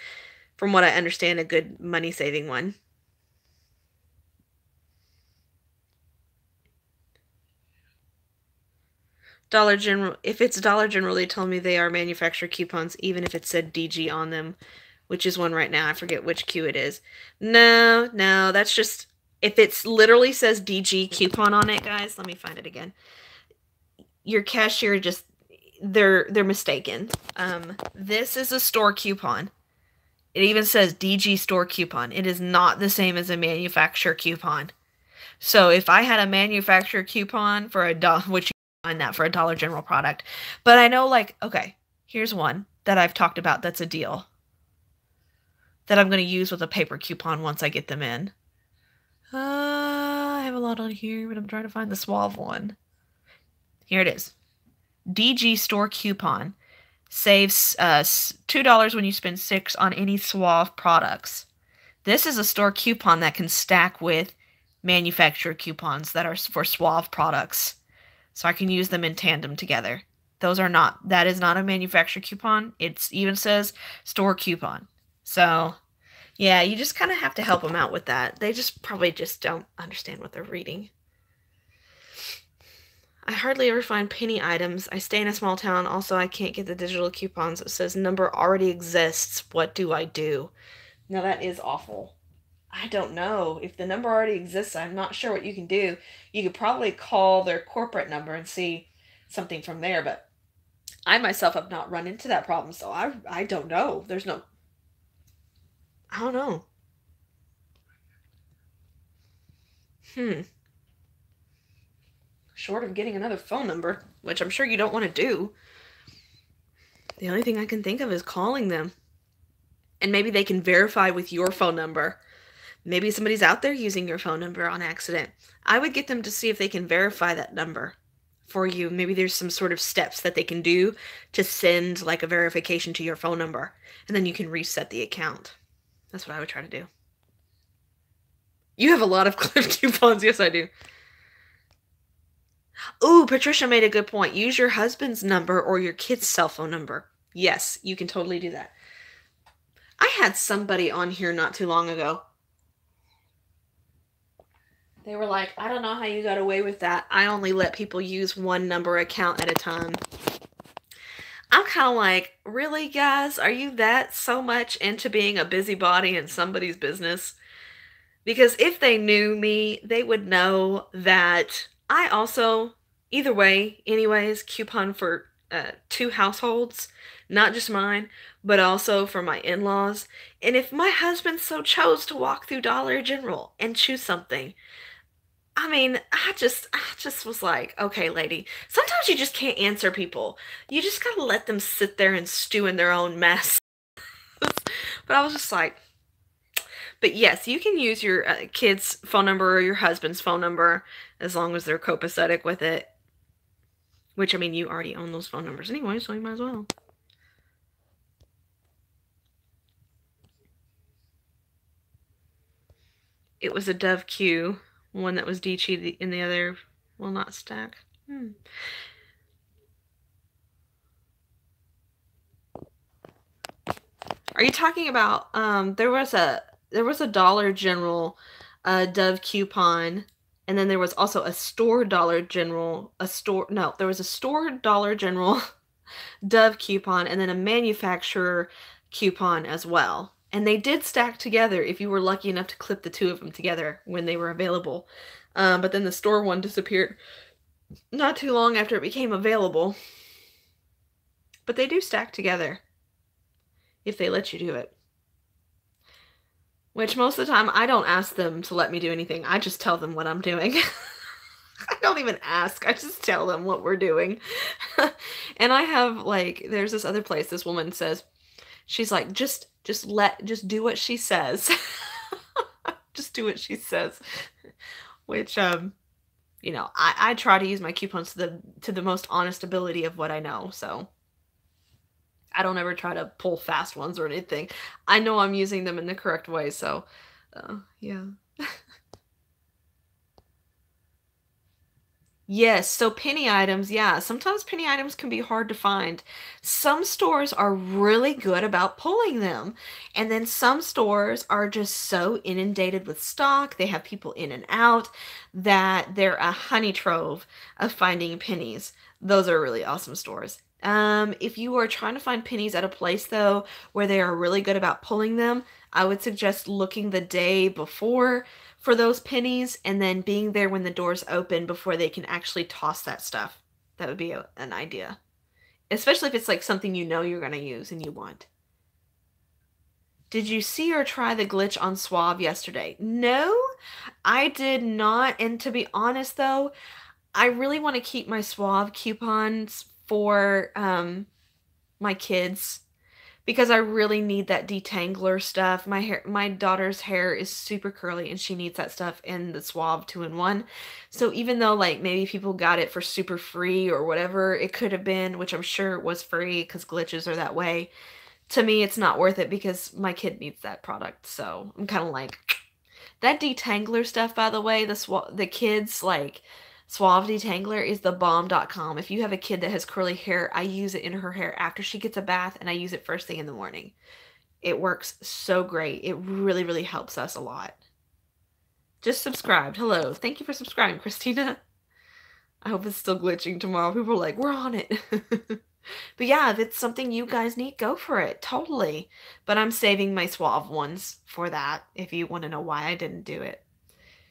from what I understand, a good money-saving one. Dollar General, if it's Dollar General, they told me they are manufacturer coupons, even if it said DG on them, which is one right now. I forget which Q it is. No, that's just, if it's literally says DG coupon on it, guys, let me find it again. Your cashier just, they're mistaken. This is a store coupon. It even says DG store coupon. It is not the same as a manufacturer coupon. So if I had a manufacturer coupon for $1, which you find that for a Dollar General product, but I know, like, okay, here's one that I've talked about that's a deal that I'm going to use with a paper coupon once I get them in. I have a lot on here, but I'm trying to find the Suave one. Here it is. DG store coupon. Saves $2 when you spend $6 on any Suave products. This is a store coupon that can stack with manufacturer coupons that are for Suave products. So I can use them in tandem together. That is not a manufacturer coupon. It even says store coupon. So, yeah, you just kind of have to help them out with that. They probably just don't understand what they're reading. I hardly ever find penny items. I stay in a small town. Also, I can't get the digital coupons. It says number already exists. What do I do? Now, that is awful. I don't know. If the number already exists, I'm not sure what you can do. You could probably call their corporate number and see something from there, but I myself have not run into that problem, so I don't know. I don't know. Short of getting another phone number, which I'm sure you don't want to do. The only thing I can think of is calling them. And maybe they can verify with your phone number. Maybe somebody's out there using your phone number on accident. I would get them to see if they can verify that number for you. Maybe there's some sort of steps that they can do to send like a verification to your phone number, and then you can reset the account. That's what I would try to do. You have a lot of clip coupons. Yes, I do. Ooh, Patricia made a good point. Use your husband's number or your kid's cell phone number. Yes, you can totally do that. I had somebody on here not too long ago. They were like, I don't know how you got away with that. I only let people use one number account at a time. I'm kind of like, really, guys? Are you that so much into being a busybody in somebody's business? Because if they knew me, they would know that I also, either way, anyways, coupon for 2 households, not just mine, but also for my in-laws. And if my husband so chose to walk through Dollar General and choose something, I mean, I just was like, okay, lady, sometimes you just can't answer people. You just gotta let them sit there and stew in their own mess. But I was just like, but yes, you can use your kid's phone number or your husband's phone number as long as they're copacetic with it. Which, I mean, you already own those phone numbers anyway, so you might as well. It was a Dove Q, one that was DG in the other will not stack. Are you talking about there was a Dollar General Dove coupon, and then there was also a store Dollar General, there was a store Dollar General Dove coupon, and then a manufacturer coupon as well. And they did stack together if you were lucky enough to clip the 2 of them together when they were available. But then the store one disappeared not too long after it became available. But they do stack together if they let you do it. Which most of the time I don't ask them to let me do anything. I just tell them what I'm doing. I don't even ask. I just tell them what we're doing. And I have, like, there's this other place this woman says, she's like, just do what she says. Just do what she says. Which, you know, I try to use my coupons to the most honest ability of what I know, so I don't ever try to pull fast ones or anything. I know I'm using them in the correct way, so yeah. Yes, so penny items, yeah. Sometimes penny items can be hard to find. Some stores are really good about pulling them. And then some stores are just so inundated with stock, they have people in and out, that they're a honey trove of finding pennies. Those are really awesome stores. If you are trying to find pennies at a place though where they are really good about pulling them, I would suggest looking the day before for those pennies and then being there when the doors open before they can actually toss that stuff. That would be an idea. Especially if it's like something you know you're going to use and you want. Did you see or try the glitch on Suave yesterday? No, I did not. And to be honest though, I really want to keep my Suave coupons for my kids because I really need that detangler stuff. My daughter's hair is super curly and she needs that stuff in the Suave 2-in-1. So even though like maybe people got it for super free or whatever it could have been, which I'm sure it was free because glitches are that way, to me it's not worth it because my kid needs that product. So I'm kind of like that detangler stuff, by the way, the kids like Suave detangler is the bomb.com. If you have a kid that has curly hair, I use it in her hair after she gets a bath and I use it first thing in the morning. It works so great. It really, really helps us a lot. Just subscribed. Hello. Thank you for subscribing, Christina. I hope it's still glitching tomorrow. People are like, we're on it. But yeah, if it's something you guys need, go for it. Totally. But I'm saving my Suave ones for that if you want to know why I didn't do it.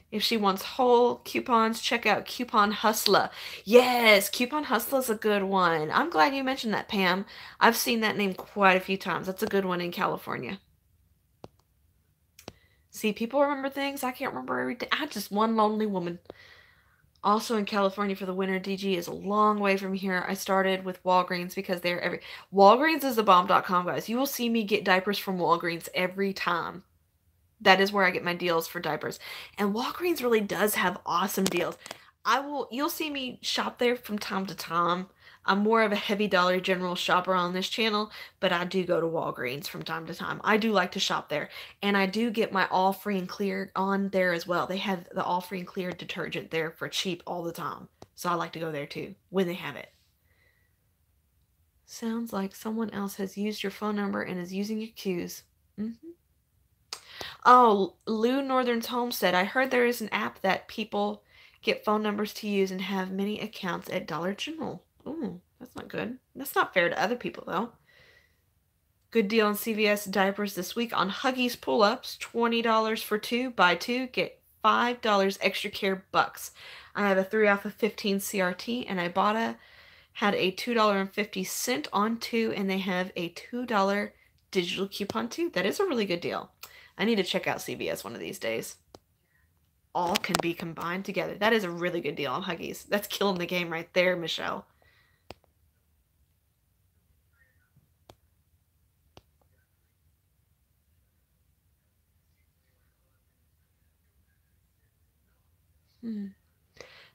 If she wants whole coupons, check out Coupon Hustler. Yes, Coupon Hustler is a good one. I'm glad you mentioned that, Pam. I've seen that name quite a few times. That's a good one in California. See, people remember things. I can't remember everything. I'm just one lonely woman. Also in California for the winter, DG is a long way from here. I started with Walgreens because they're every... Walgreens is the bomb.com, guys. You will see me get diapers from Walgreens every time. That is where I get my deals for diapers. And Walgreens really does have awesome deals. You'll see me shop there from time to time. I'm more of a heavy Dollar General shopper on this channel, but I do go to Walgreens from time to time. I do like to shop there. And I do get my all free and clear on there as well. They have the all free and clear detergent there for cheap all the time. So I like to go there too, when they have it. Sounds like someone else has used your phone number and is using your cues. Mm-hmm. Oh, Lou Northern's Homestead. I heard there is an app that people get phone numbers to use and have many accounts at Dollar General. Ooh, that's not good. That's not fair to other people, though. Good deal on CVS diapers this week on Huggies pull-ups. $20 for two. Buy two, get $5 extra care bucks. I have a 3 off of 15 CRT, and I had a $2.50 on two, and they have a $2 digital coupon too. That is a really good deal. I need to check out CVS one of these days. All can be combined together. That is a really good deal on Huggies. That's killing the game right there, Michelle.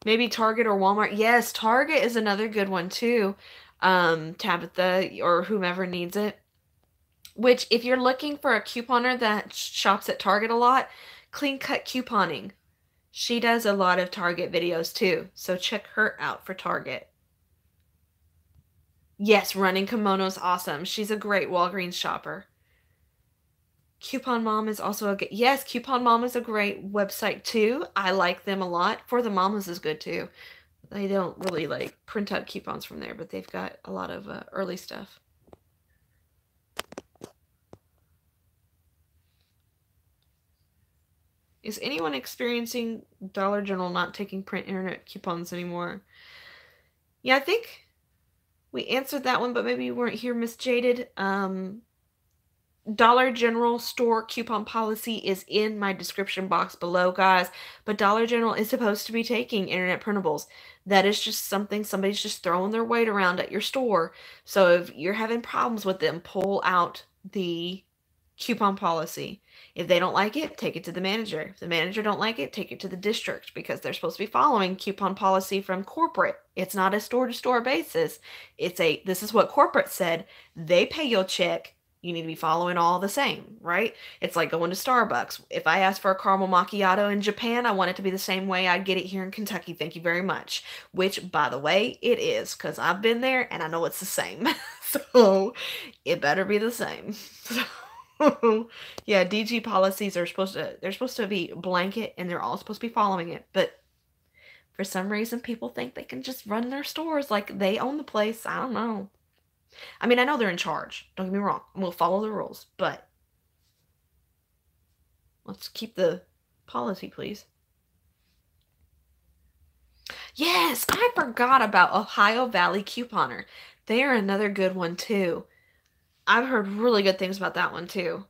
Maybe Target or Walmart. Yes, Target is another good one too. Tabitha or whomever needs it. Which, if you're looking for a couponer that shops at Target a lot, Clean Cut Couponing. She does a lot of Target videos too, so check her out for Target. Yes, Running Kimono's awesome. She's a great Walgreens shopper. Coupon Mom is also a good... Yes, Coupon Mom is a great website too. I like them a lot. For the Mamas is good too. They don't really like print out coupons from there, but they've got a lot of early stuff. Is anyone experiencing Dollar General not taking print internet coupons anymore? Yeah, I think we answered that one, but maybe you weren't here, Miss Jaded. Dollar General store coupon policy is in my description box below, guys. But Dollar General is supposed to be taking internet printables. That is just something somebody's just throwing their weight around at your store. So if you're having problems with them, pull out the coupon policy. If they don't like it, take it to the manager. If the manager don't like it, take it to the district, because they're supposed to be following coupon policy from corporate. It's not a store-to-store basis. This is what corporate said. They pay your check. You need to be following all the same, right? It's like going to Starbucks. If I ask for a caramel macchiato in Japan, I want it to be the same way I'd get it here in Kentucky. Thank you very much. Which, by the way, it is, because I've been there and I know it's the same. So it better be the same. So, yeah, DG policies are they're supposed to be blanket, and they're all supposed to be following it. But for some reason, people think they can just run their stores like they own the place. I don't know. I mean, I know they're in charge. Don't get me wrong. We'll follow the rules, but let's keep the policy, please. Yes, I forgot about Ohio Valley Couponer. They are another good one, too. I've heard really good things about that one, too.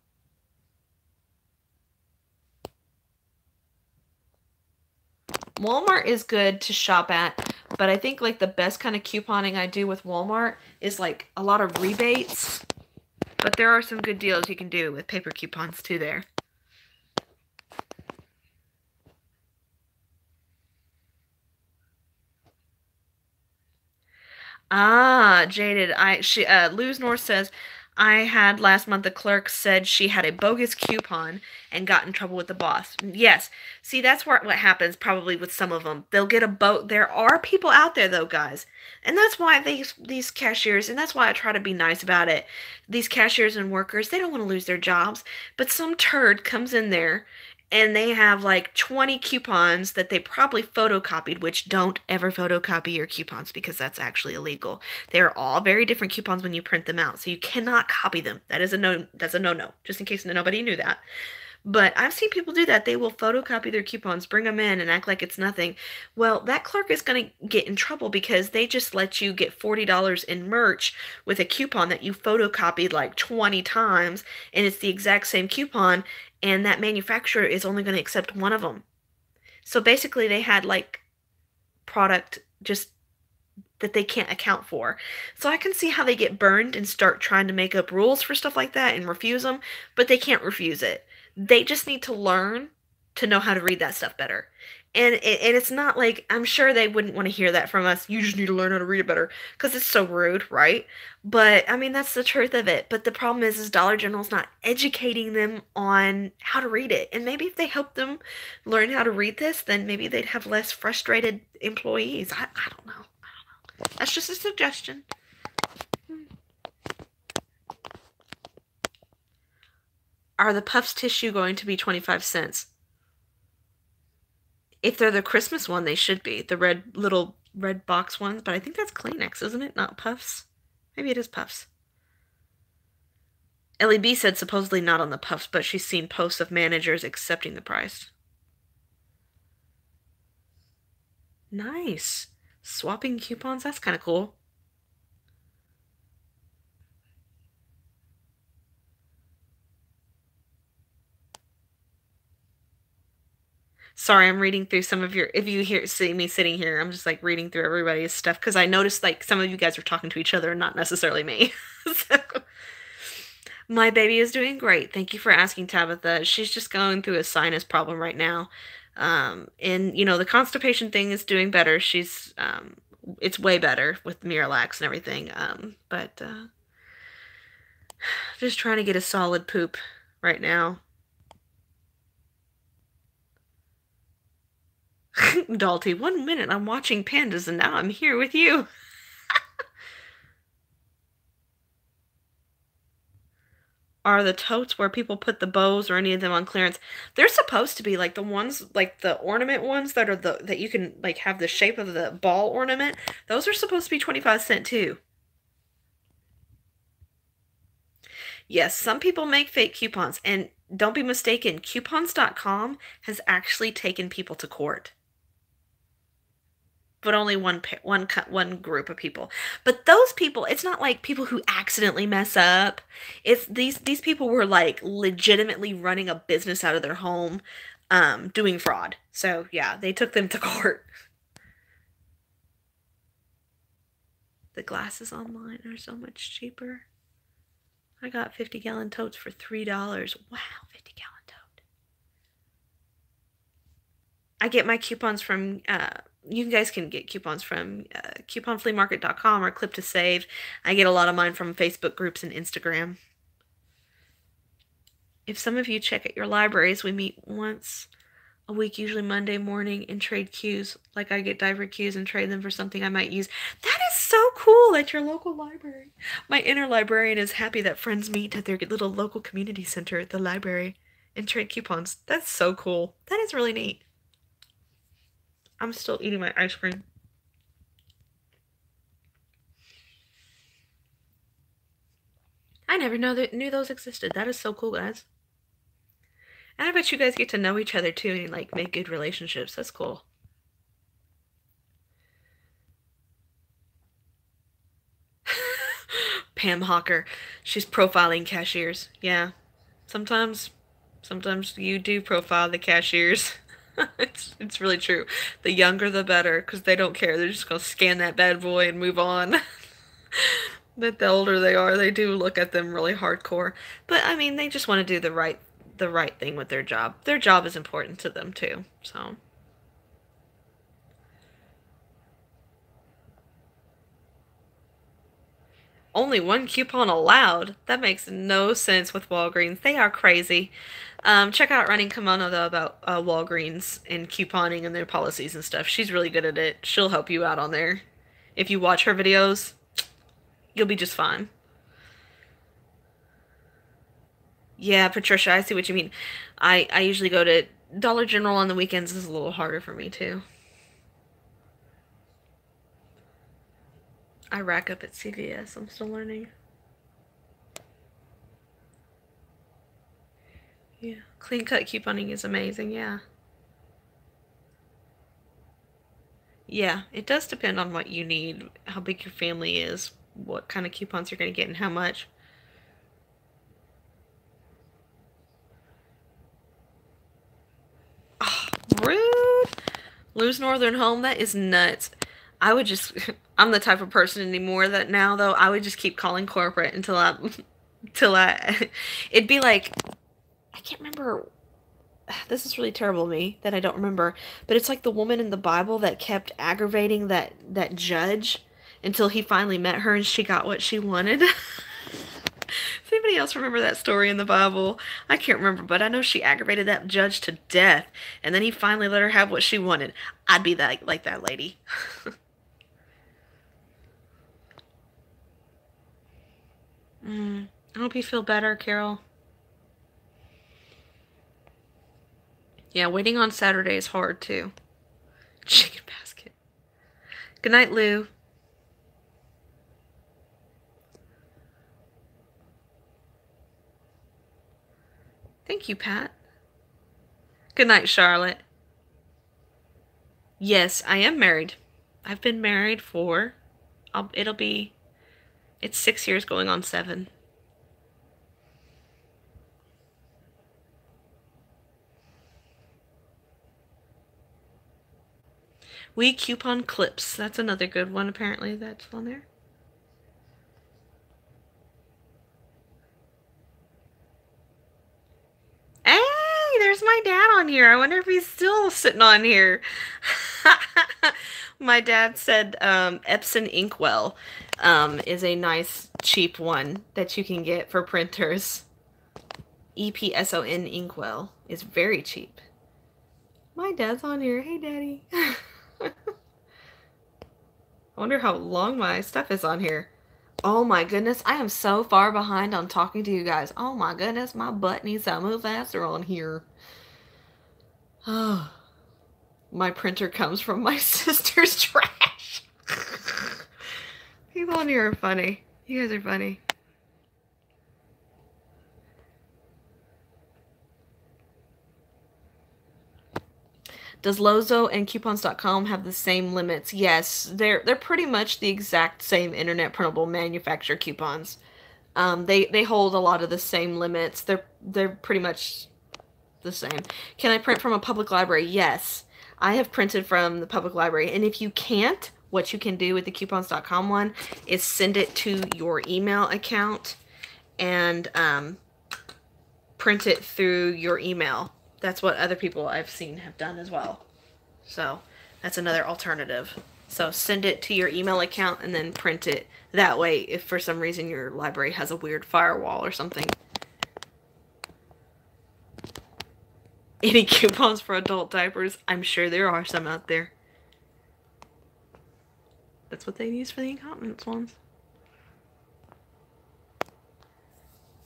Walmart is good to shop at, but I think like the best kind of couponing I do with Walmart is like a lot of rebates. But there are some good deals you can do with paper coupons too there. Ah, Jaded. Luz North says, I had last month, the clerk said she had a bogus coupon and got in trouble with the boss. Yes. See, that's what happens probably with some of them. They'll get a boat. There are people out there, though, guys. And that's why these cashiers, and that's why I try to be nice about it. These cashiers and workers, they don't want to lose their jobs. But some turd comes in there and they have like 20 coupons that they probably photocopied, which don't ever photocopy your coupons because that's actually illegal. They're all very different coupons when you print them out, so you cannot copy them. That's a no-no, just in case nobody knew that. But I've seen people do that. They will photocopy their coupons, bring them in, and act like it's nothing. Well, that clerk is going to get in trouble because they just let you get $40 in merch with a coupon that you photocopied like 20 times, and it's the exact same coupon, and that manufacturer is only going to accept one of them. So basically they had like product just that they can't account for. So I can see how they get burned and start trying to make up rules for stuff like that and refuse them, but they can't refuse it. They just need to learn to know how to read that stuff better. And it's not like, I'm sure they wouldn't want to hear that from us. You just need to learn how to read it better, because it's so rude, right? But, I mean, that's the truth of it. But the problem is Dollar General's not educating them on how to read it. And maybe if they help them learn how to read this, then maybe they'd have less frustrated employees. I don't know. That's just a suggestion. Are the Puffs tissue going to be 25 cents? If they're the Christmas one, they should be. The little red box ones. But I think that's Kleenex, isn't it? Not Puffs. Maybe it is Puffs. Ellie B said supposedly not on the Puffs, but she's seen posts of managers accepting the price. Nice. Swapping coupons? That's kind of cool. Sorry, I'm reading through some of your, if you see me sitting here, I'm just like reading through everybody's stuff because I noticed like some of you guys are talking to each other and not necessarily me. So, my baby is doing great. Thank you for asking, Tabitha. She's just going through a sinus problem right now. And you know, the constipation thing is doing better. It's way better with Miralax and everything. But just trying to get a solid poop right now. Dalty, 1 minute I'm watching pandas and now I'm here with you. Are the totes where people put the bows or any of them on clearance? They're supposed to be like the ones, like the ornament ones that are that you can like have the shape of the ball ornament. Those are supposed to be 25 cents too. Yes, some people make fake coupons, and don't be mistaken, coupons.com has actually taken people to court. But only one group of people. But those people, it's not like people who accidentally mess up. It's these people were like legitimately running a business out of their home, doing fraud. So yeah, they took them to court. The glasses online are so much cheaper. I got 50-gallon totes for $3. Wow, 50-gallon tote. I get my coupons from, you guys can get coupons from couponfleamarket.com or Clip to Save. I get a lot of mine from Facebook groups and Instagram. If some of you check at your libraries, we meet once a week, usually Monday morning, and trade cues. Like I get diver cues and trade them for something I might use. That is so cool at your local library. My inner librarian is happy that friends meet at their little local community center at the library and trade coupons. That's so cool. That is really neat. I'm still eating my ice cream. I never knew those existed. That is so cool, guys. And I bet you guys get to know each other too and like make good relationships. That's cool. Pam Hawker. She's profiling cashiers. Yeah. Sometimes you do profile the cashiers. It's really true. The younger the better, because they don't care. They're just going to scan that bad boy and move on. But the older they are, they do look at them really hardcore. But I mean, they just want to do the right thing with their job. Their job is important to them too. So only one coupon allowed. That makes no sense with Walgreens. They are crazy. Check out Running Kimono though about Walgreens and couponing and their policies and stuff. She's really good at it. She'll help you out on there. If you watch her videos, you'll be just fine. Yeah, Patricia, I see what you mean. I usually go to Dollar General on the weekends. Is a little harder for me too. I rack up at CVS. I'm still learning. Yeah, clean cut couponing is amazing. Yeah. Yeah, it does depend on what you need, how big your family is, what kind of coupons you're going to get, and how much. Oh, rude. Lose Northern Home? That is nuts. I would just, I'm the type of person anymore that now, though, I would just keep calling corporate until it'd be like, I can't remember, this is really terrible of me that I don't remember, but it's like the woman in the Bible that kept aggravating that judge until he finally met her and she got what she wanted. Does anybody else remember that story in the Bible? I can't remember, but I know she aggravated that judge to death, and then he finally let her have what she wanted. I'd be like that lady. I hope you feel better, Carol. Yeah, waiting on Saturday is hard, too. Chicken basket. Good night, Lou. Thank you, Pat. Good night, Charlotte. Yes, I am married. I've been married for, it's 6 years going on 7. We coupon clips. That's another good one, apparently, that's on there. Hey, there's my dad on here. I wonder if he's still sitting on here. My dad said Epson Inkwell is a nice, cheap one that you can get for printers. EPSON Inkwell is very cheap. My dad's on here. Hey, Daddy. I wonder how long my stuff is on here. Oh my goodness, I am so far behind on talking to you guys. Oh my goodness, my butt needs to move faster on here. Oh, my printer comes from my sister's trash. People on here are funny. You guys are funny. Does Lozo and coupons.com have the same limits? Yes, they're pretty much the exact same internet printable manufacturer coupons. They hold a lot of the same limits. They're pretty much the same. Can I print from a public library? Yes. I have printed from the public library. And if you can't, what you can do with the coupons.com one is send it to your email account and print it through your email. That's what other people I've seen have done as well. So that's another alternative. So send it to your email account and then print it that way if for some reason your library has a weird firewall or something. Any coupons for adult diapers? I'm sure there are some out there. That's what they use for the incontinence ones.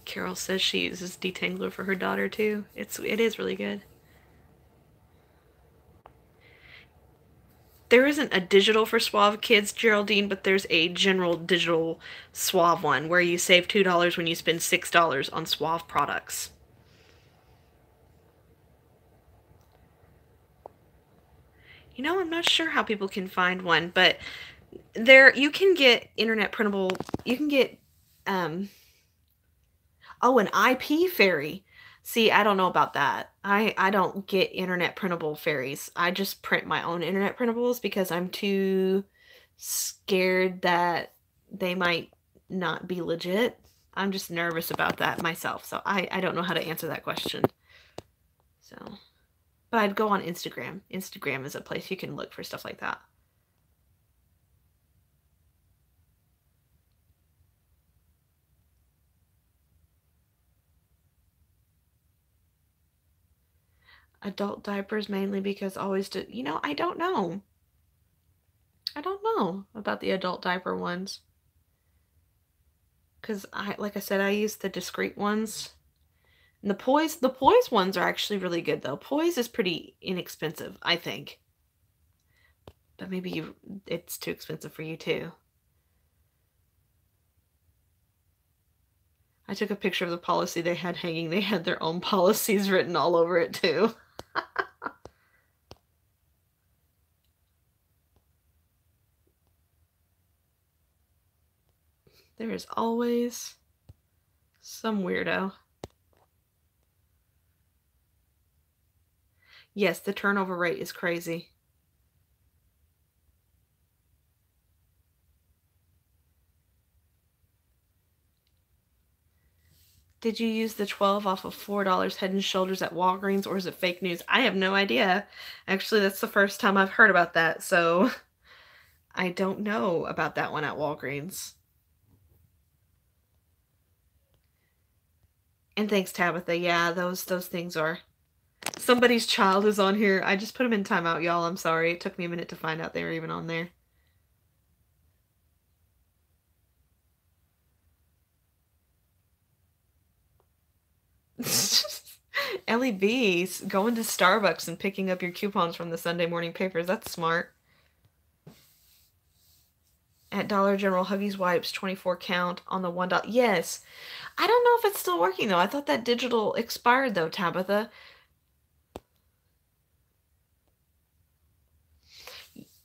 Carol says she uses detangler for her daughter too. It is really good. There isn't a digital for Suave Kids, Geraldine, but there's a general digital Suave one where you save $2 when you spend $6 on Suave products. You know, I'm not sure how people can find one, but you can get internet printable, you can get, oh, an IP fairy. See, I don't know about that. I don't get internet printable fairies. I just print my own internet printables because I'm too scared that they might not be legit. I'm just nervous about that myself. So I don't know how to answer that question. So, but I'd go on Instagram. Instagram is a place you can look for stuff like that. Adult diapers mainly because always do, you know, I don't know. I don't know about the adult diaper ones. Because like I said, I use the discreet ones. And the poise ones are actually really good though. Poise is pretty inexpensive, I think. But maybe it's too expensive for you too. I took a picture of the policy they had hanging. They had their own policies written all over it too. There is always some weirdo. Yes, the turnover rate is crazy. Did you use the 12 off of $4 Head & Shoulders at Walgreens, or is it fake news? I have no idea. Actually, that's the first time I've heard about that, so I don't know about that one at Walgreens. And thanks, Tabitha. Yeah, those things are... Somebody's child is on here. I just put them in timeout, y'all. I'm sorry. It took me a minute to find out they were even on there. Ellie B's going to Starbucks and picking up your coupons from the Sunday morning papers. That's smart. At Dollar General, Huggies wipes 24 count on the $1. Yes. I don't know if it's still working though. I thought that digital expired though, Tabitha.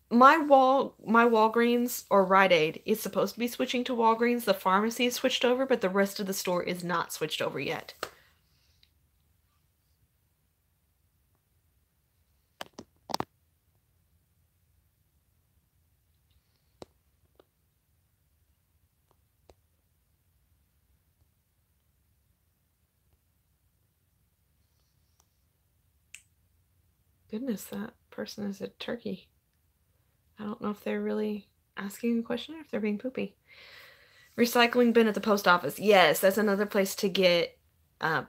My Walgreens or Rite Aid is supposed to be switching to Walgreens. The pharmacy is switched over, but the rest of the store is not switched over yet. Goodness, that person is a turkey. I don't know if they're really asking a question or if they're being poopy. Recycling bin at the post office. Yes, that's another place to get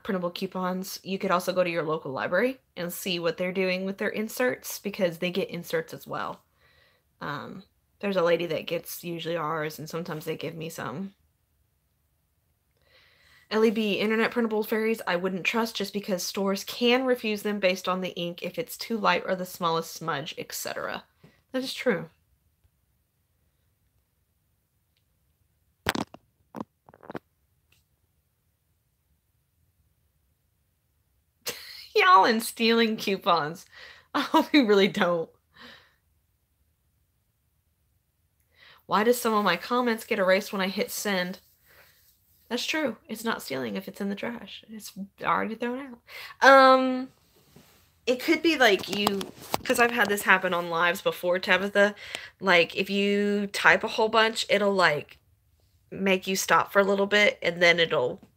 printable coupons. You could also go to your local library and see what they're doing with their inserts because they get inserts as well. There's a lady that gets usually ours, and sometimes they give me some. LEB, internet printable fairies, I wouldn't trust just because stores can refuse them based on the ink if it's too light or the smallest smudge, etc. That is true. Y'all and stealing coupons. Oh, we really don't. Why does some of my comments get erased when I hit send? That's true. It's not stealing if it's in the trash. It's already thrown out. It could be like you, because I've had this happen on lives before, Tabitha. Like, if you type a whole bunch, it'll, like, make you stop for a little bit, and then it'll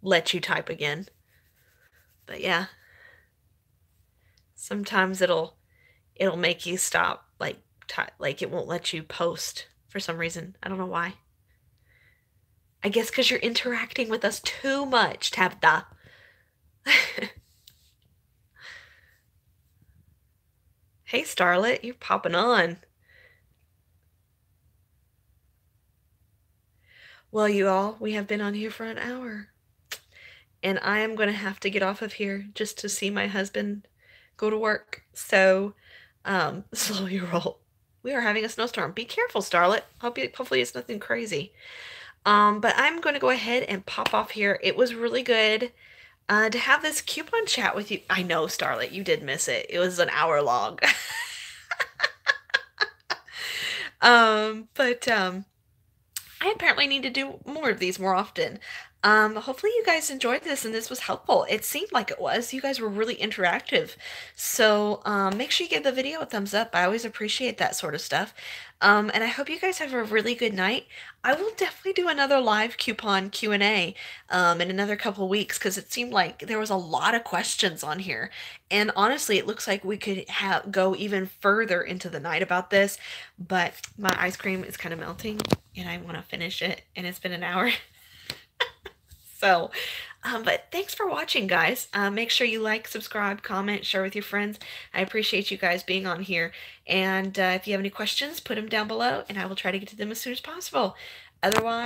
let you type again. But yeah, sometimes it'll make you stop, like it won't let you post for some reason. I don't know why. I guess because you're interacting with us too much, Tabitha. Hey, Starlet, you're popping on. Well, you all, we have been on here for an hour. And I am going to have to get off of here just to see my husband go to work. So, slow your roll. We are having a snowstorm. Be careful, Starlet. Hopefully it's nothing crazy. But I'm going to go ahead and pop off here. It was really good to have this coupon chat with you. I know, Starlet, you did miss it. It was an hour long. I apparently need to do more of these more often. Hopefully you guys enjoyed this and this was helpful. It seemed like it was. You guys were really interactive. So make sure you give the video a thumbs up. I always appreciate that sort of stuff. And I hope you guys have a really good night. I will definitely do another live coupon Q&A in another couple weeks because it seemed like there was a lot of questions on here. And honestly, it looks like we could go even further into the night about this. But my ice cream is kind of melting and I want to finish it. And it's been an hour. So, but thanks for watching, guys. Make sure you like, subscribe, comment, share with your friends. I appreciate you guys being on here. And if you have any questions, put them down below, and I will try to get to them as soon as possible. Otherwise,